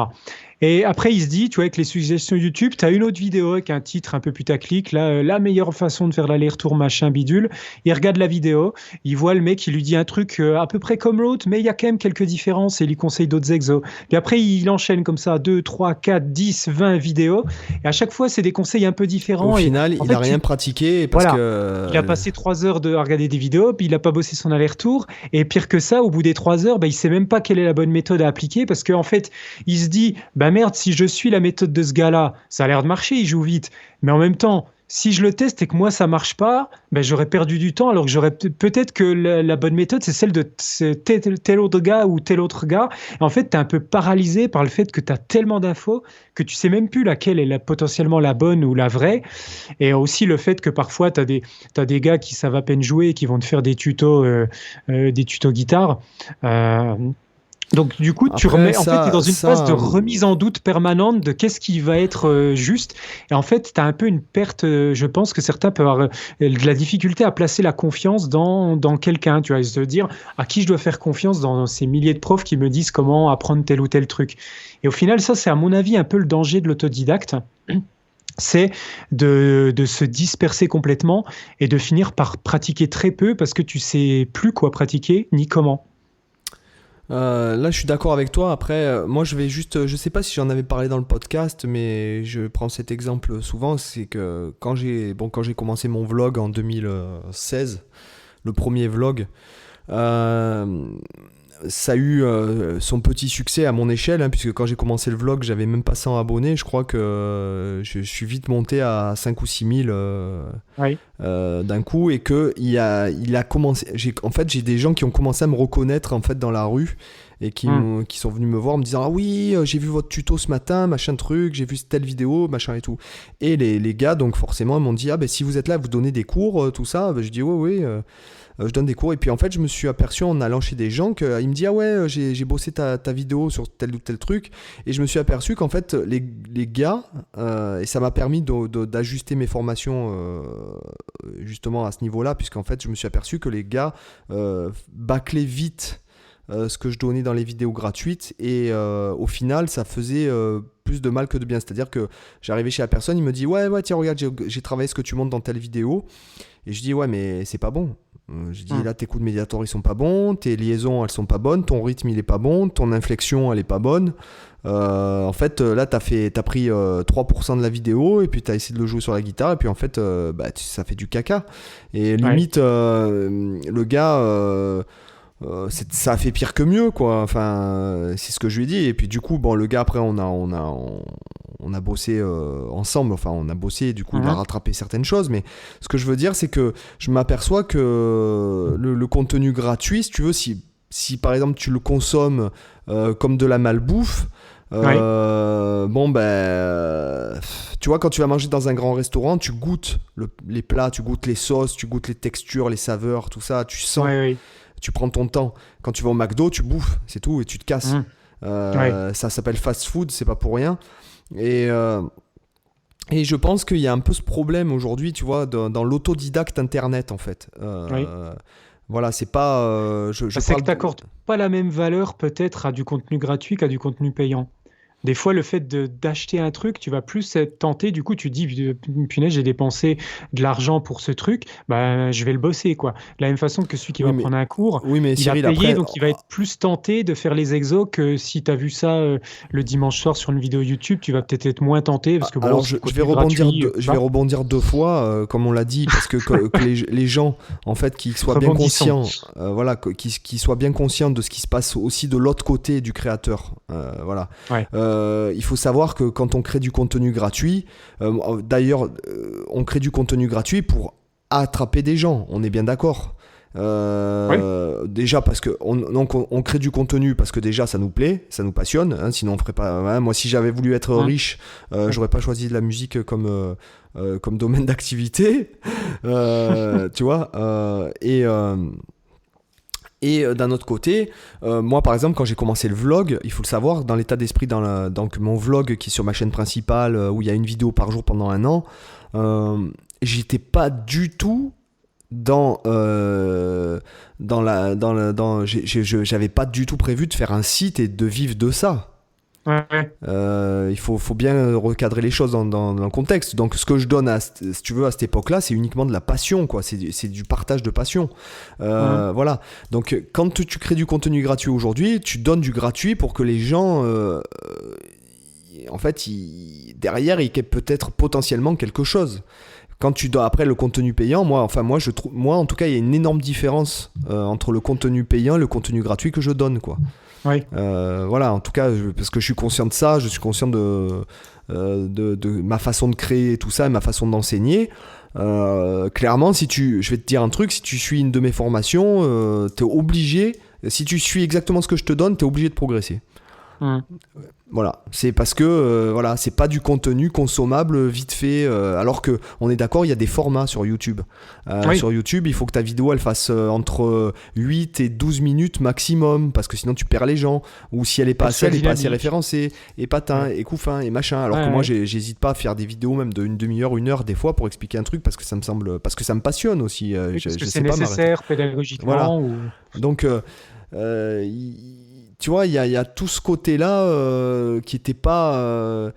Et après, il se dit, tu vois, avec les suggestions YouTube, tu as une autre vidéo avec un titre un peu putaclic, là, la meilleure façon de faire l'aller-retour, machin, bidule. Il regarde la vidéo, il voit le mec qui lui dit un truc à peu près comme l'autre, mais il y a quand même quelques différences et il lui conseille d'autres exos. Puis après, il enchaîne comme ça 2, 3, 4, 10, 20 vidéos. Et à chaque fois, c'est des conseils un peu différents. Au final, il n'a rien pratiqué parce que... Il a passé 3 heures à regarder des vidéos, puis il n'a pas bossé son aller-retour. Et pire que ça, au bout des 3 heures, il ne sait même pas quelle est la bonne méthode à appliquer parce qu'en fait, il se dit, merde, si je suis la méthode de ce gars-là, ça a l'air de marcher, il joue vite. Mais en même temps, si je le teste et que moi, ça ne marche pas, j'aurais perdu du temps, alors que j'aurais peut-être que la bonne méthode, c'est celle de tel autre gars ou tel autre gars. Et en fait, tu es un peu paralysé par le fait que tu as tellement d'infos que tu ne sais même plus laquelle est potentiellement la bonne ou la vraie. Et aussi le fait que parfois, tu as des gars qui savent à peine jouer et qui vont te faire des tutos guitare. Donc, du coup, tu es dans une phase de remise en doute permanente de qu'est-ce qui va être juste. Et en fait, tu as un peu une perte, je pense que certains peuvent avoir de la difficulté à placer la confiance dans quelqu'un. Tu vois, se dire à qui je dois faire confiance dans ces milliers de profs qui me disent comment apprendre tel ou tel truc. Et au final, ça, c'est à mon avis un peu le danger de l'autodidacte. C'est de se disperser complètement et de finir par pratiquer très peu parce que tu sais plus quoi pratiquer ni comment. Là, je suis d'accord avec toi. Après, moi, je sais pas si j'en avais parlé dans le podcast, mais je prends cet exemple souvent. C'est que quand j'ai commencé mon vlog en 2016, le premier vlog, ça a eu son petit succès à mon échelle, puisque quand j'ai commencé le vlog, j'avais même pas 100 abonnés. Je crois que je suis vite monté à 5 ou 6 000 d'un coup, et que il a commencé. J'ai des gens qui ont commencé à me reconnaître en fait dans la rue et qui sont venus me voir en me disant, ah oui, j'ai vu votre tuto ce matin, machin truc, j'ai vu telle vidéo, machin et tout. Et les gars, donc forcément, ils m'ont dit, si vous êtes là, vous donnez des cours, tout ça. Je dis, oui. Je donne des cours, et puis en fait je me suis aperçu en allant chez des gens qu'il me dit, ah ouais, j'ai bossé ta vidéo sur tel ou tel truc, et je me suis aperçu qu'en fait les gars, et ça m'a permis d'ajuster mes formations justement à ce niveau là, puisqu'en fait je me suis aperçu que les gars bâclaient vite ce que je donnais dans les vidéos gratuites, et au final ça faisait plus de mal que de bien. C'est à dire que j'arrivais chez la personne, il me dit, ouais tiens regarde, j'ai travaillé ce que tu montres dans telle vidéo, et je dis, ouais mais c'est pas bon. Je dis, là tes coups de médiator ils sont pas bons, tes liaisons elles sont pas bonnes, ton rythme il est pas bon, ton inflexion elle est pas bonne. En fait là t'as pris 3% de la vidéo, et puis t'as essayé de le jouer sur la guitare, et puis en fait ça fait du caca. Et limite le gars ça a fait pire que mieux, quoi. Enfin, c'est ce que je lui ai dit. Et puis du coup, le gars après on a bossé ensemble. Enfin, on a bossé, et du coup il a rattrapé certaines choses. Mais ce que je veux dire, c'est que je m'aperçois que le contenu gratuit, si tu veux, si par exemple tu le consommes comme de la malbouffe, tu vois, quand tu vas manger dans un grand restaurant, tu goûtes les plats, tu goûtes les sauces, tu goûtes les textures, les saveurs, tout ça, tu sens. Tu prends ton temps. Quand tu vas au McDo, tu bouffes, c'est tout, et tu te casses. Ça s'appelle fast food, c'est pas pour rien. Et je pense qu'il y a un peu ce problème aujourd'hui, tu vois, dans l'autodidacte internet, en fait. Voilà, c'est pas... c'est que tu n'accordes pas la même valeur peut-être à du contenu gratuit qu'à du contenu payant. Des fois, le fait d'acheter un truc, tu vas plus être tenté. Du coup, tu dis, punaise, j'ai dépensé de l'argent pour ce truc, je vais le bosser, quoi. De la même façon que celui qui va prendre un cours, il Cyril, a payé, après, donc il va être plus tenté de faire les exos que si tu as vu ça le dimanche soir sur une vidéo YouTube, tu vas peut-être être moins tenté. Parce que, alors, je vais rebondir deux fois, comme on l'a dit, parce que les gens, en fait, qui soient bien conscients, qui soient bien conscients de ce qui se passe aussi de l'autre côté du créateur. il faut savoir que quand on crée du contenu gratuit, d'ailleurs, on crée du contenu gratuit pour attraper des gens, on est bien d'accord. Déjà parce que on crée du contenu parce que déjà ça nous plaît, ça nous passionne, hein, sinon on ferait pas, hein. Moi si j'avais voulu être riche, j'aurais pas choisi de la musique comme domaine d'activité, tu vois, et d'un autre côté, moi par exemple quand j'ai commencé le vlog, il faut le savoir, dans l'état d'esprit donc mon vlog qui est sur ma chaîne principale où il y a une vidéo par jour pendant 1 an, j'étais pas du tout j'avais pas du tout prévu de faire un site et de vivre de ça. Il faut bien recadrer les choses dans le contexte. Donc ce que je donne si tu veux à cette époque-là, c'est uniquement de la passion, quoi. C'est du partage de passion. Voilà. Donc quand tu crées du contenu gratuit aujourd'hui, tu donnes du gratuit pour que les gens en fait derrière ils aient peut-être potentiellement quelque chose. Quand tu dois après le contenu payant, moi je trouve, en tout cas il y a une énorme différence entre le contenu payant et le contenu gratuit que je donne, quoi. Voilà, en tout cas parce que je suis conscient de ça, je suis conscient de ma façon de créer tout ça et ma façon d'enseigner. Clairement, je vais te dire un truc, si tu suis une de mes formations, t'es obligé, si tu suis exactement ce que je te donne, t'es obligé de progresser. Voilà, c'est parce que voilà, c'est pas du contenu consommable vite fait, alors que on est d'accord, il y a des formats sur YouTube. Sur YouTube, il faut que ta vidéo elle fasse entre 8 et 12 minutes maximum, parce que sinon tu perds les gens, ou si elle est pas assez référencée, et patin, et couffin, et machin. Alors que moi, j'hésite pas à faire des vidéos même d'une demi-heure, 1 heure des fois pour expliquer un truc, parce que ça me passionne aussi. Parce que c'est nécessaire pédagogiquement. Voilà. Donc tu vois, il y a tout ce côté-là qui n'était pas...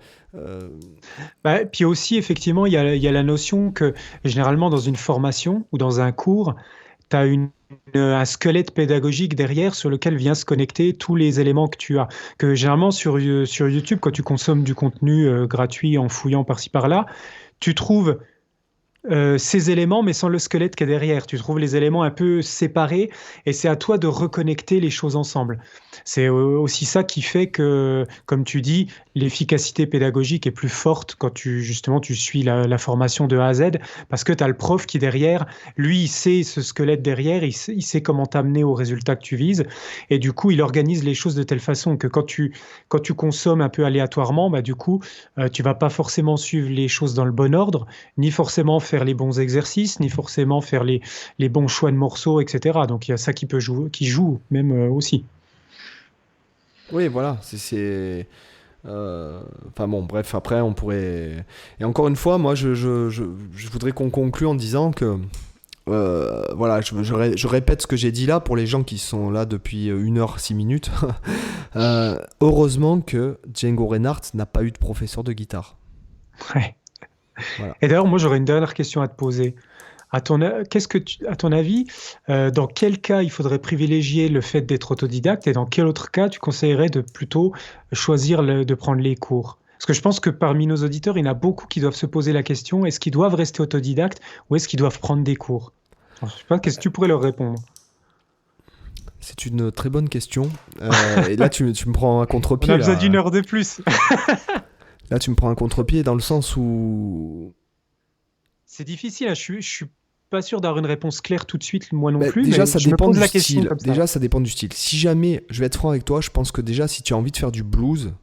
Puis aussi, effectivement, il y a la notion que, généralement, dans une formation ou dans un cours, tu as un squelette pédagogique derrière sur lequel viennent se connecter tous les éléments que tu as. Que généralement, sur YouTube, quand tu consommes du contenu gratuit en fouillant par-ci par-là, tu trouves... ces éléments, mais sans le squelette qui est derrière. Tu trouves les éléments un peu séparés et c'est à toi de reconnecter les choses ensemble. C'est aussi ça qui fait que, comme tu dis, l'efficacité pédagogique est plus forte quand tu suis la formation de A à Z, parce que tu as le prof qui derrière, lui, il sait ce squelette derrière, il sait comment t'amener au résultat que tu vises, et du coup, il organise les choses de telle façon que quand tu consommes un peu aléatoirement, du coup, tu vas pas forcément suivre les choses dans le bon ordre, ni forcément faire les bons exercices, ni forcément faire les bons choix de morceaux, etc. Donc il y a ça qui joue même aussi. Oui, voilà, enfin bon, bref, après on pourrait... Et encore une fois, moi je voudrais qu'on conclue en disant que voilà, je répète ce que j'ai dit là pour les gens qui sont là depuis 1h06. Heureusement que Django Reinhardt n'a pas eu de professeur de guitare. Ouais. Voilà. Et d'ailleurs, moi j'aurais une dernière question à te poser. À ton avis, dans quel cas il faudrait privilégier le fait d'être autodidacte et dans quel autre cas tu conseillerais de plutôt choisir de prendre les cours? Parce que je pense que parmi nos auditeurs, il y en a beaucoup qui doivent se poser la question, est-ce qu'ils doivent rester autodidactes ou est-ce qu'ils doivent prendre des cours? Alors, je sais pas, qu'est-ce que tu pourrais leur répondre? C'est une très bonne question. Et là, tu me prends un contre-pied. On a besoin d'1 heure de plus. Là, tu me prends un contre-pied dans le sens où... C'est difficile, hein. Je suis pas sûr d'avoir une réponse claire tout de suite, moi non plus. Déjà, mais ça je me dépend pose du la question style. comme ça. Déjà, ça dépend du style. Si jamais, je vais être franc avec toi, je pense que déjà, si tu as envie de faire du blues,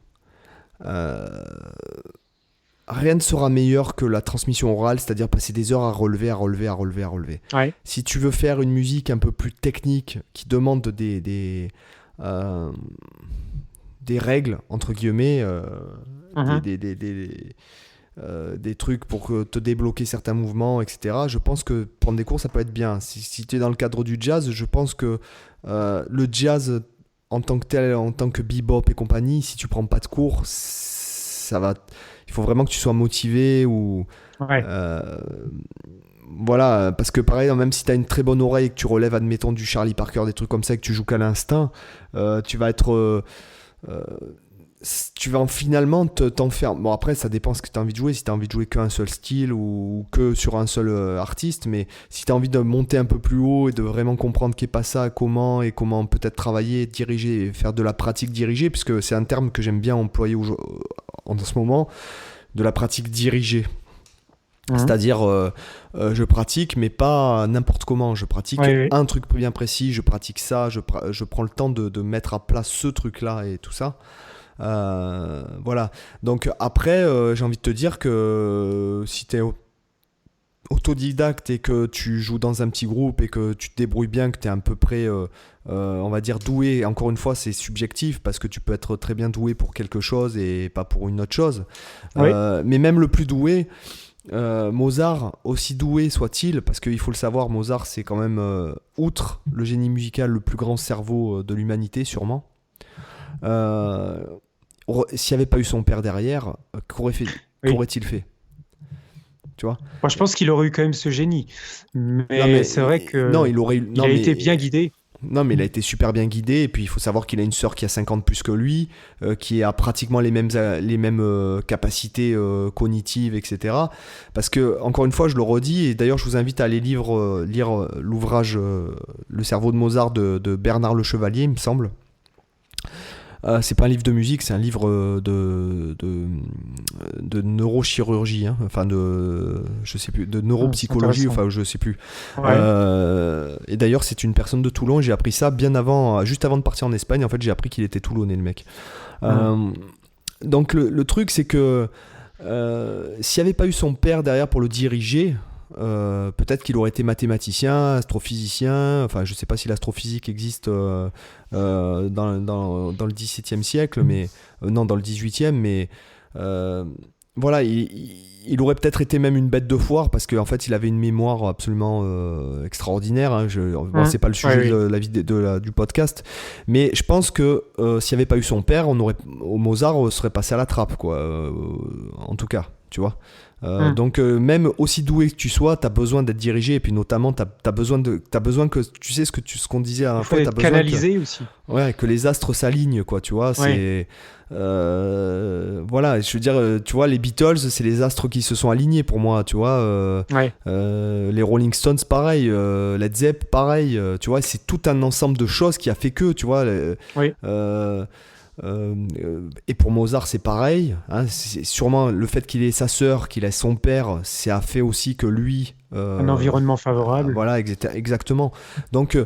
rien ne sera meilleur que la transmission orale, c'est-à-dire passer des heures à relever. Ouais. Si tu veux faire une musique un peu plus technique, qui demande des règles, entre guillemets, des trucs pour te débloquer certains mouvements, etc. Je pense que prendre des cours, ça peut être bien. Si tu es dans le cadre du jazz, je pense que le jazz en tant que tel, en tant que bebop et compagnie, si tu prends pas de cours, il faut vraiment que tu sois motivé ou... Ouais. Voilà, parce que pareil, même si tu as une très bonne oreille et que tu relèves, admettons, du Charlie Parker, des trucs comme ça, et que tu joues qu'à l'instinct, tu vas être... tu vas finalement t'enfermer. Bon, après, ça dépend ce que tu as envie de jouer. Si tu as envie de jouer qu'un seul style ou que sur un seul artiste. Mais si tu as envie de monter un peu plus haut et de vraiment comprendre qu'est pas ça, comment et comment peut-être travailler, diriger et faire de la pratique dirigée, puisque c'est un terme que j'aime bien employer en ce moment, de la pratique dirigée. C'est-à-dire, je pratique, mais pas n'importe comment. Je pratique un truc bien précis, je pratique ça, je prends le temps de mettre à plat ce truc-là et tout ça. Voilà. Donc après, j'ai envie de te dire que si tu es autodidacte et que tu joues dans un petit groupe et que tu te débrouilles bien, que tu es à peu près, on va dire, doué. Encore une fois, c'est subjectif parce que tu peux être très bien doué pour quelque chose et pas pour une autre chose. Mais même le plus doué... Mozart, aussi doué soit-il, parce qu'il faut le savoir, Mozart c'est quand même, outre le génie musical, le plus grand cerveau de l'humanité sûrement. S'il n'y avait pas eu son père derrière, qu'aurait-il fait, tu vois? Moi, je pense qu'il aurait eu quand même ce génie, mais c'est vrai que il a été bien guidé. Non, mais il a été super bien guidé. Et puis, il faut savoir qu'il a une sœur qui a 50 plus que lui, qui a pratiquement les mêmes capacités cognitives, etc. Parce que, encore une fois, je le redis, et d'ailleurs, je vous invite à aller lire l'ouvrage Le cerveau de Mozart de Bernard Le Chevalier, il me semble. C'est pas un livre de musique, c'est un livre de neurochirurgie, hein, enfin je sais plus, de neuropsychologie, enfin je sais plus. Et d'ailleurs c'est une personne de Toulon, et j'ai appris ça juste avant de partir en Espagne. En fait, j'ai appris qu'il était toulonnais, le mec. Donc le truc, c'est que s'il n'y avait pas eu son père derrière pour le diriger, peut-être qu'il aurait été mathématicien, astrophysicien. Enfin, je sais pas si l'astrophysique existe dans le XVIIe siècle, mais non, dans le XVIIIe, mais voilà, il aurait peut-être été même une bête de foire, parce qu'en fait, il avait une mémoire absolument extraordinaire. Hein. Bon, c'est pas le sujet du podcast, mais je pense que s'il n'y avait pas eu son père, Mozart serait passé à la trappe, quoi. En tout cas, tu vois. Donc même aussi doué que tu sois, tu as besoin d'être dirigé, et puis notamment t'as besoin que tu sais ce qu'on disait à la fois, tu as besoin canalisé aussi. Ouais, que les astres s'alignent, quoi, tu vois. C'est voilà, je veux dire, tu vois, les Beatles, c'est les astres qui se sont alignés pour moi, tu vois. Les Rolling Stones, pareil, Led Zepp, pareil, tu vois, c'est tout un ensemble de choses qui a fait que, tu vois. Et pour Mozart c'est pareil, hein, c'est sûrement le fait qu'il ait sa sœur, qu'il ait son père, ça a fait aussi que lui un environnement favorable. Voilà, exactement. Donc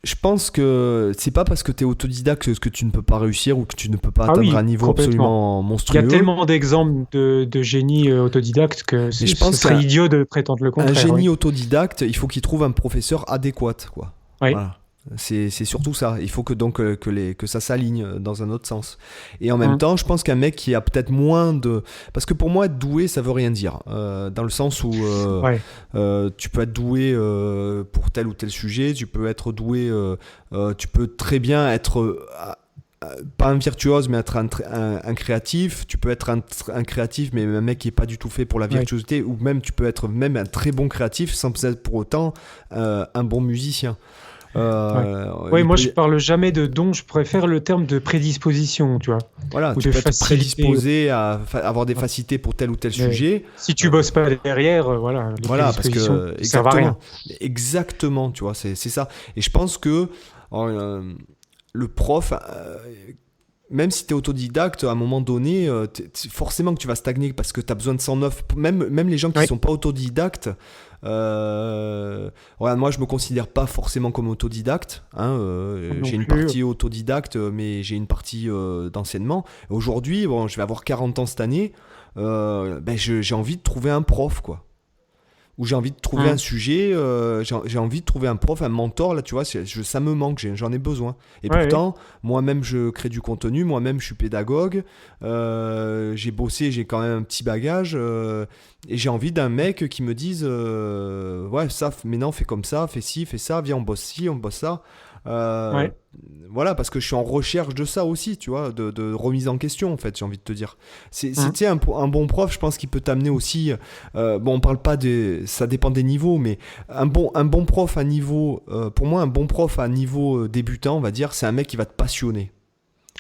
je pense que c'est pas parce que tu es autodidacte que tu ne peux pas réussir ou que tu ne peux pas atteindre un niveau absolument monstrueux. Il y a tellement d'exemples de génies autodidactes que ce serait idiot de prétendre le contraire. Un génie autodidacte, il faut qu'il trouve un professeur adéquat, quoi. Voilà. C'est surtout ça. Il faut que ça s'aligne dans un autre sens. Et en même temps, je pense qu'un mec qui a peut-être moins de... Parce que pour moi, être doué, ça veut rien dire. Dans le sens où tu peux être doué pour tel ou tel sujet, tu peux être doué... tu peux très bien être... pas un virtuose, mais être un créatif. Tu peux être un créatif, mais un mec qui n'est pas du tout fait pour la virtuosité. Ou même, tu peux être même un très bon créatif sans être pour autant un bon musicien. Moi je parle jamais de don, je préfère le terme de prédisposition, tu vois. Voilà, tu peux être prédisposé à avoir des facilités pour tel ou tel sujet. Si tu bosses pas derrière, les prédispositions, parce que ça va rien. Exactement, tu vois, c'est ça. Et je pense que le prof, même si tu es autodidacte, à un moment donné, forcément que tu vas stagner parce que tu as besoin de 109. Même les gens qui sont pas autodidactes, moi je me considère pas forcément comme autodidacte, hein, j'ai une partie autodidacte, mais j'ai une partie d'enseignement. Aujourd'hui, je vais avoir 40 ans cette année, j'ai envie de trouver un prof, quoi. Où j'ai envie de trouver un sujet, j'ai envie de trouver un prof, un mentor, là, tu vois, ça me manque, j'en ai besoin. Et pourtant, moi-même, je crée du contenu, moi-même, je suis pédagogue, j'ai bossé, j'ai quand même un petit bagage, et j'ai envie d'un mec qui me dise, ça, mais non, fais comme ça, fais ci, fais ça, viens, on bosse ci, on bosse ça. Voilà, parce que je suis en recherche de ça aussi, tu vois, de remise en question, en fait, j'ai envie de te dire. C'est un bon prof, je pense qu'il peut t'amener aussi. On parle pas ça dépend des niveaux, mais un bon prof à niveau, pour moi, un bon prof à niveau débutant, on va dire, c'est un mec qui va te passionner.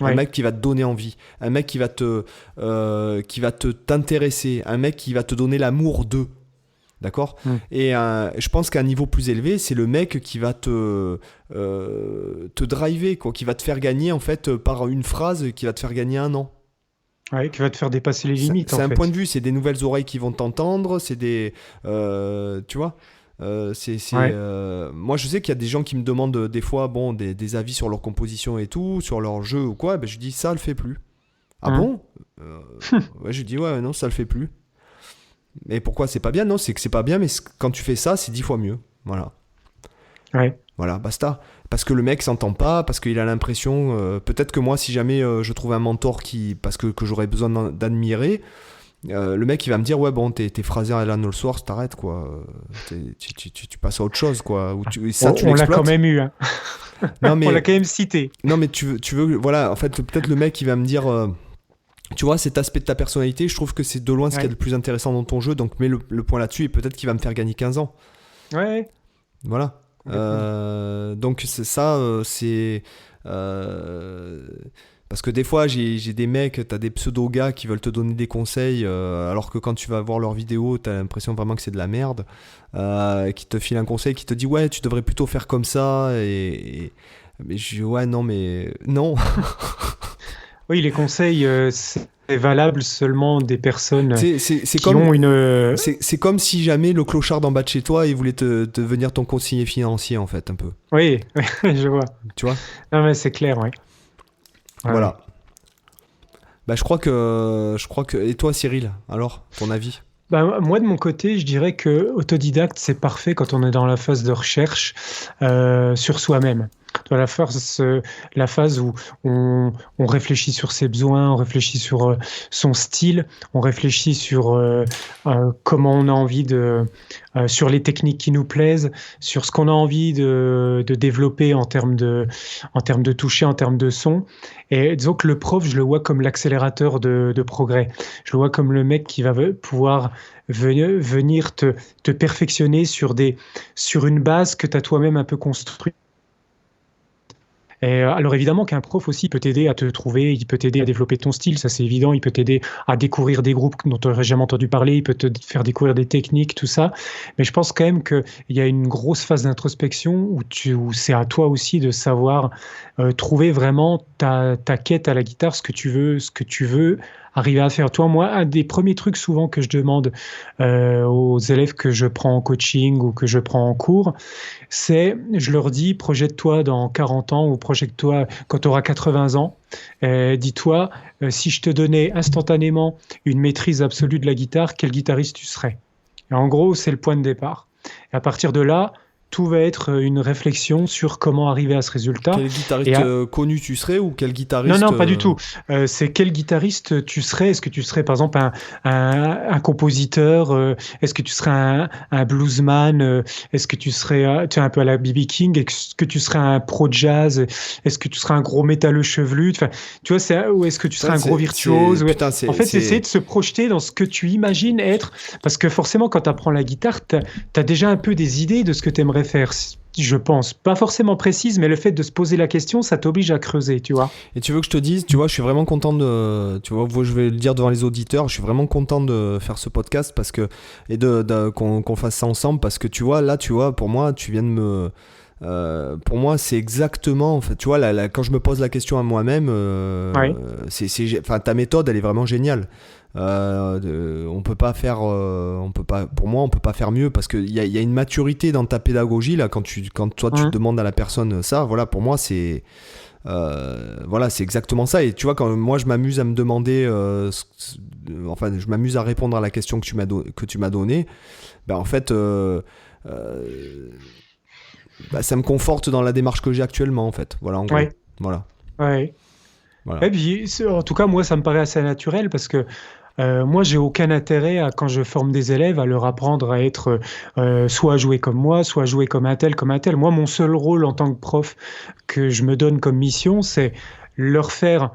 Un mec qui va te donner envie, un mec qui va t'intéresser, un mec qui va te donner l'amour d'eux. D'accord ? Et je pense qu'à un niveau plus élevé, c'est le mec qui va te driver, quoi, qui va te faire gagner, en fait, par une phrase qui va te faire gagner 1 an. Ouais, qui va te faire dépasser les limites. C'est un point de vue, c'est des nouvelles oreilles qui vont t'entendre, c'est des. Tu vois ? Moi, je sais qu'il y a des gens qui me demandent des fois des avis sur leur composition et tout, sur leur jeu ou quoi. Ben, je dis ça le fait plus. Ah bon ? Ouais, je dis ouais, non, ça le fait plus. Mais pourquoi c'est pas bien ? Non, c'est que c'est pas bien, mais quand tu fais ça, c'est 10 fois mieux. Voilà. Ouais. Voilà, basta. Parce que le mec s'entend pas, parce qu'il a l'impression. Peut-être que moi, si jamais je trouve un mentor parce que j'aurais besoin d'admirer. Le mec il va me dire ouais bon t'es phrasé à Alan Allsworth, t'arrêtes quoi, tu passes à autre chose quoi, on l'a quand même eu hein. Non, mais, on l'a quand même cité. Non mais tu veux voilà, en fait peut-être le mec il va me dire tu vois cet aspect de ta personnalité, je trouve que c'est de loin ce qu'il y a de plus intéressant dans ton jeu, donc mets le point là-dessus et peut-être qu'il va me faire gagner 15 ans. Ouais. Voilà. Donc c'est ça, parce que des fois, j'ai des mecs, t'as des pseudo-gars qui veulent te donner des conseils, alors que quand tu vas voir leurs vidéos, t'as l'impression vraiment que c'est de la merde, qui te file un conseil, qui te dit ouais, tu devrais plutôt faire comme ça, mais je dis ouais, non, mais non. Oui, les conseils, c'est valable seulement des personnes ont une... C'est comme si jamais le clochard d'en bas de chez toi, il voulait devenir ton conseiller financier, en fait, un peu. Oui, je vois. Tu vois ? Non, mais c'est clair, oui. Voilà. Bah, je crois que... Et toi, Cyril, alors, ton avis ? Bah, moi, de mon côté, je dirais que autodidacte, c'est parfait quand on est dans la phase de recherche sur soi-même. Dans la phase où on réfléchit sur ses besoins, on réfléchit sur son style, on réfléchit sur comment on a envie sur les techniques qui nous plaisent, sur ce qu'on a envie de développer en termes de toucher, en termes de son. Et disons que le prof, je le vois comme l'accélérateur de progrès. Je le vois comme le mec qui va pouvoir venir te perfectionner sur une base que tu as toi-même un peu construite. Et alors évidemment qu'un prof aussi peut t'aider à te trouver, il peut t'aider à développer ton style, ça c'est évident, il peut t'aider à découvrir des groupes dont tu n'aurais jamais entendu parler, il peut te faire découvrir des techniques, tout ça. Mais je pense quand même qu'il y a une grosse phase d'introspection où c'est à toi aussi de savoir trouver vraiment ta quête à la guitare, ce que tu veux arriver à faire. Toi, moi, un des premiers trucs souvent que je demande aux élèves que je prends en coaching ou que je prends en cours, je leur dis, projette-toi dans 40 ans ou projette-toi quand tu auras 80 ans. Dis-toi, si je te donnais instantanément une maîtrise absolue de la guitare, quel guitariste tu serais ? Et en gros, c'est le point de départ. Et à partir de là, tout va être une réflexion sur comment arriver à ce résultat. Quel guitariste connu tu serais ou quel guitariste... Non, pas du tout. C'est quel guitariste tu serais. Est-ce que tu serais, par exemple, un compositeur Est-ce que tu serais un bluesman Est-ce que tu serais un peu à la B.B. King Est-ce que tu serais un pro jazz Est-ce que tu serais un gros métalleux chevelu enfin, tu vois, ou est-ce que tu serais un gros virtuose En fait, c'est essayer de se projeter dans ce que tu imagines être. Parce que forcément, quand tu apprends la guitare, tu as déjà un peu des idées de ce que tu aimerais faire, je pense. Pas forcément précise, mais le fait de se poser la question, ça t'oblige à creuser, tu vois. Et tu veux que je te dise, tu vois, je suis vraiment content tu vois, je vais le dire devant les auditeurs, je suis vraiment content de faire ce podcast parce que, et qu'on fasse ça ensemble parce que tu vois, là, pour moi, tu viens de me... pour moi, c'est exactement, en fait, tu vois, quand je me pose la question à moi-même, ta méthode, elle est vraiment géniale. On peut pas faire, pour moi, on peut pas faire mieux parce qu'il y a une maturité dans ta pédagogie là. Quand toi tu demandes à la personne ça, voilà, pour moi c'est exactement ça. Et tu vois, quand moi je m'amuse à me demander, je m'amuse à répondre à la question que tu m'as donnée, ben en fait. Ça me conforte dans la démarche que j'ai actuellement en fait. Voilà, en gros. Voilà. Ouais. Voilà. Et puis, en tout cas, moi, ça me paraît assez naturel parce que moi, j'ai aucun intérêt quand je forme des élèves à leur apprendre à être soit à jouer comme moi, soit à jouer comme un tel. Moi, mon seul rôle en tant que prof que je me donne comme mission, c'est leur faire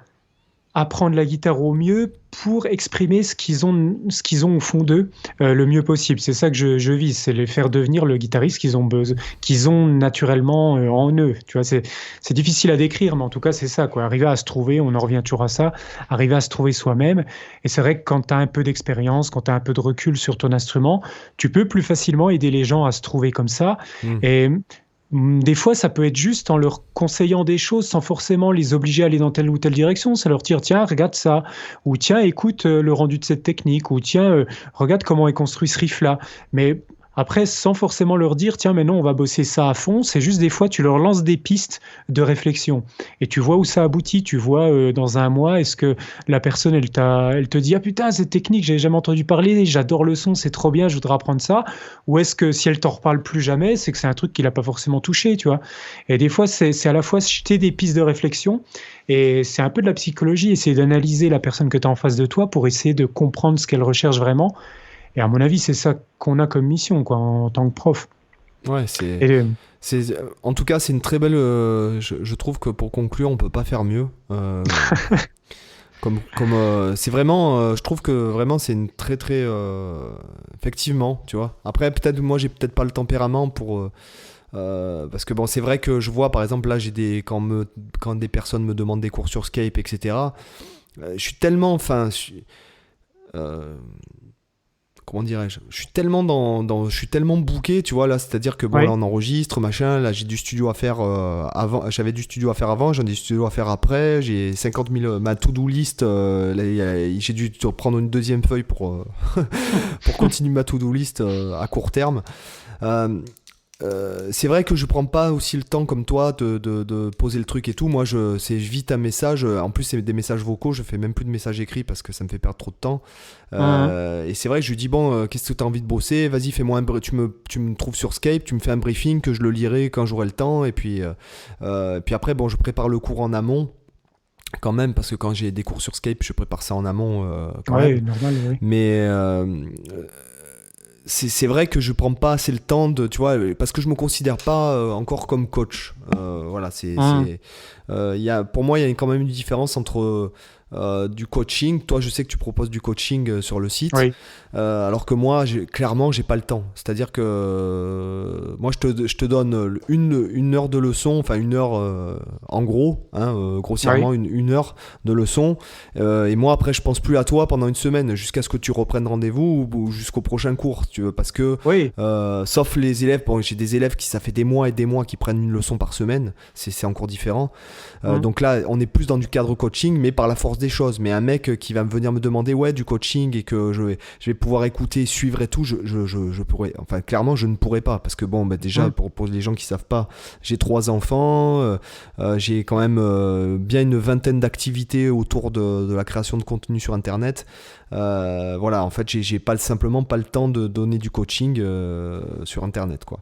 apprendre la guitare au mieux pour exprimer ce qu'ils ont au fond d'eux le mieux possible. C'est ça que je vise, c'est les faire devenir le guitariste qu'ils ont naturellement en eux. Tu vois, c'est difficile à décrire, mais en tout cas, c'est ça, quoi. Arriver à se trouver, on en revient toujours à ça, arriver à se trouver soi-même. Et c'est vrai que quand tu as un peu d'expérience, quand tu as un peu de recul sur ton instrument, tu peux plus facilement aider les gens à se trouver comme ça. Et des fois, ça peut être juste en leur conseillant des choses sans forcément les obliger à aller dans telle ou telle direction. Ça leur dire, tiens, regarde ça, ou tiens, écoute le rendu de cette technique, ou tiens, regarde comment est construit ce riff-là. Mais après, sans forcément leur dire, tiens, mais non, on va bosser ça à fond, c'est juste des fois, tu leur lances des pistes de réflexion. Et tu vois où ça aboutit. Tu vois, dans un mois, est-ce que la personne, elle te dit, ah putain, cette technique, j'avais jamais entendu parler, j'adore le son, c'est trop bien, je voudrais apprendre ça. Ou est-ce que si elle t'en reparle plus jamais, c'est que c'est un truc qu'il n'a pas forcément touché, tu vois. Et des fois, c'est à la fois jeter des pistes de réflexion, et c'est un peu de la psychologie, essayer d'analyser la personne que tu as en face de toi pour essayer de comprendre ce qu'elle recherche vraiment. Et à mon avis, c'est ça qu'on a comme mission, quoi, en tant que prof. Ouais, en tout cas, c'est une très belle. Je trouve que pour conclure, on peut pas faire mieux. C'est vraiment. Je trouve que vraiment, c'est une très très. Effectivement, tu vois. Après, peut-être moi, j'ai peut-être pas le tempérament pour. Parce que bon, c'est vrai que je vois, par exemple, là, quand des personnes me demandent des cours sur Skype, etc. Je suis tellement. Comment dirais-je, je suis tellement je suis tellement booké, tu vois, là, c'est-à-dire que bon, là, on enregistre, machin, là, j'ai du studio à faire avant, j'avais du studio à faire avant, j'en ai du studio à faire après, j'ai 50 000, ma to-do list, là, j'ai dû prendre une deuxième feuille pour continuer ma to-do list à court terme. C'est vrai que je prends pas aussi le temps comme toi de poser le truc et tout. Moi, c'est vite un message. En plus, c'est des messages vocaux. Je fais même plus de messages écrits parce que ça me fait perdre trop de temps. Et c'est vrai que je lui dis bon, qu'est-ce que tu as envie de bosser ? Vas-y, fais-moi tu me trouves sur Skype, tu me fais un briefing que je le lirai quand j'aurai le temps. Et puis après, bon, je prépare le cours en amont. Quand même, parce que quand j'ai des cours sur Skype, je prépare ça en amont quand même. Normal, oui. Mais c'est vrai que je prends pas assez le temps de, tu vois, parce que je me considère pas encore comme coach. Voilà, pour moi, il y a quand même une différence entre du coaching. Toi, je sais que tu proposes du coaching sur le site, oui. Alors que moi, clairement, j'ai pas le temps. C'est-à-dire que moi, je te donne une heure de leçon, enfin une heure en gros, grossièrement, oui. une heure de leçon. Et moi, après, je pense plus à toi pendant une semaine jusqu'à ce que tu reprennes rendez-vous ou jusqu'au prochain cours, tu veux, parce que oui. Sauf les élèves, bon, j'ai des élèves ça fait des mois et des mois qui prennent une leçon par semaine, c'est encore différent. Donc là, on est plus dans du cadre coaching, mais par la force des choses. Mais un mec qui va venir me demander du coaching et que je vais pouvoir écouter, suivre et tout, je pourrais, enfin clairement je ne pourrais pas, parce que bon, déjà pour les gens qui savent pas, j'ai 3 enfants, j'ai quand même bien une vingtaine d'activités autour de la création de contenu sur internet. Voilà, en fait j'ai simplement pas le temps de donner du coaching sur internet, quoi.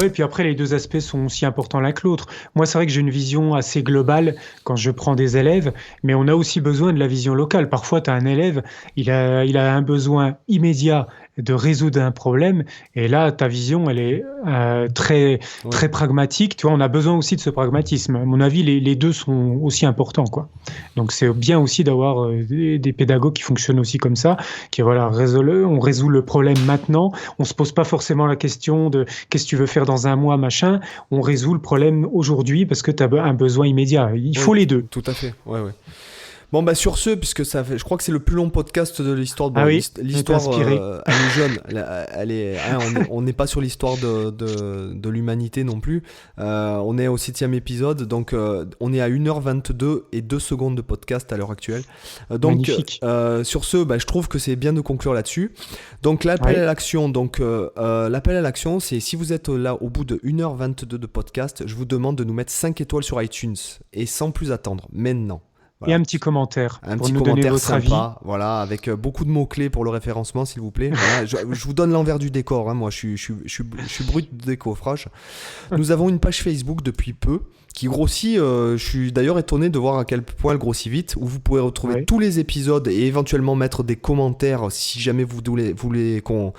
Oui, puis après, les deux aspects sont aussi importants l'un que l'autre. Moi, c'est vrai que j'ai une vision assez globale quand je prends des élèves, mais on a aussi besoin de la vision locale. Parfois, tu as un élève, il a un besoin immédiat de résoudre un problème, et là, ta vision, elle est très pragmatique. Tu vois, on a besoin aussi de ce pragmatisme. À mon avis, les deux sont aussi importants, quoi. Donc, c'est bien aussi d'avoir des pédagogues qui fonctionnent aussi comme ça, qui, voilà, on résout le problème maintenant. On se pose pas forcément la question de qu'est-ce que tu veux faire dans un mois, machin. On résout le problème aujourd'hui parce que tu as un besoin immédiat. Il faut les deux. Tout à fait, ouais. Bon, sur ce, puisque ça fait, je crois que c'est le plus long podcast de l'histoire. Bon, l'histoire, elle est jeune. On n'est pas sur l'histoire de l'humanité non plus. On est au 7e épisode, donc on est à 1h22 et 2 secondes de podcast à l'heure actuelle. Donc, magnifique. Sur ce, je trouve que c'est bien de conclure là-dessus. Donc, l'appel à l'action. Donc, l'appel à l'action, c'est si vous êtes là au bout de 1h22 de podcast, je vous demande de nous mettre 5 étoiles sur iTunes et sans plus attendre, maintenant. Voilà. Et un petit commentaire pour nous donner votre sympa, avis. Voilà, avec beaucoup de mots-clés pour le référencement, s'il vous plaît. Voilà, je vous donne l'envers du décor, hein, moi je suis brut de décoffrage. Nous avons une page Facebook depuis peu qui grossit, je suis d'ailleurs étonné de voir à quel point elle grossit vite, où vous pouvez retrouver tous les épisodes et éventuellement mettre des commentaires si jamais vous voulez qu'on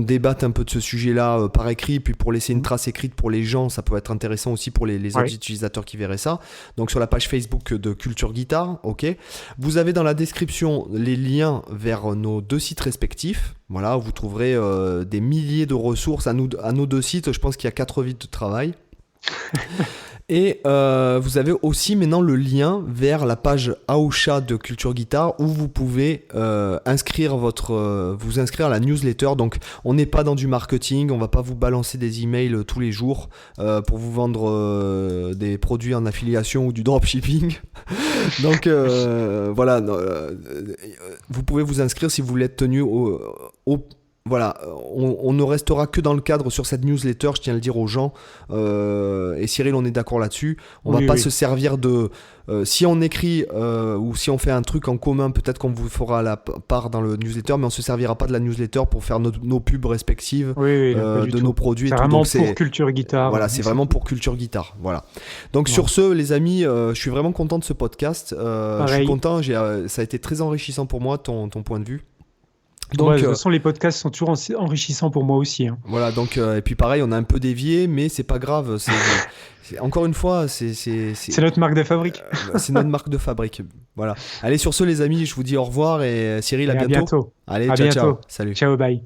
débatte un peu de ce sujet-là par écrit, puis pour laisser une trace écrite pour les gens, ça peut être intéressant aussi pour les autres utilisateurs qui verraient ça. Donc sur la page Facebook Facebook de Culture Guitare, ok. Vous avez dans la description les liens vers nos 2 sites respectifs. Voilà, vous trouverez des milliers de ressources à nos 2 sites. Je pense qu'il y a 4 vies de travail. Et vous avez aussi maintenant le lien vers la page Aosha de Culture Guitare où vous pouvez vous inscrire à la newsletter. Donc on n'est pas dans du marketing, on va pas vous balancer des emails tous les jours pour vous vendre des produits en affiliation ou du dropshipping. Donc voilà, vous pouvez vous inscrire si vous voulez être tenu voilà, on ne restera que dans le cadre sur cette newsletter, je tiens à le dire aux gens, et Cyril, on est d'accord là-dessus. On va pas se servir de... si on écrit ou si on fait un truc en commun, peut-être qu'on vous fera la part dans le newsletter, mais on se servira pas de la newsletter pour faire nos pubs respectives de nos produits. C'est vraiment pour Culture Guitare. Voilà, c'est vraiment pour Culture Guitare. Voilà. Donc sur ce, les amis, je suis vraiment content de ce podcast. Je suis content, ça a été très enrichissant pour moi, ton point de vue. Donc, de toute façon, les podcasts sont toujours enrichissants pour moi aussi. Hein. Voilà, donc, et puis pareil, on a un peu dévié, mais c'est pas grave. Encore une fois, c'est notre marque de fabrique. C'est notre marque de fabrique. Voilà. Allez, sur ce, les amis, je vous dis au revoir et Cyril, à bientôt. À bientôt. Allez, ciao, bientôt. ciao. Salut. Ciao, bye.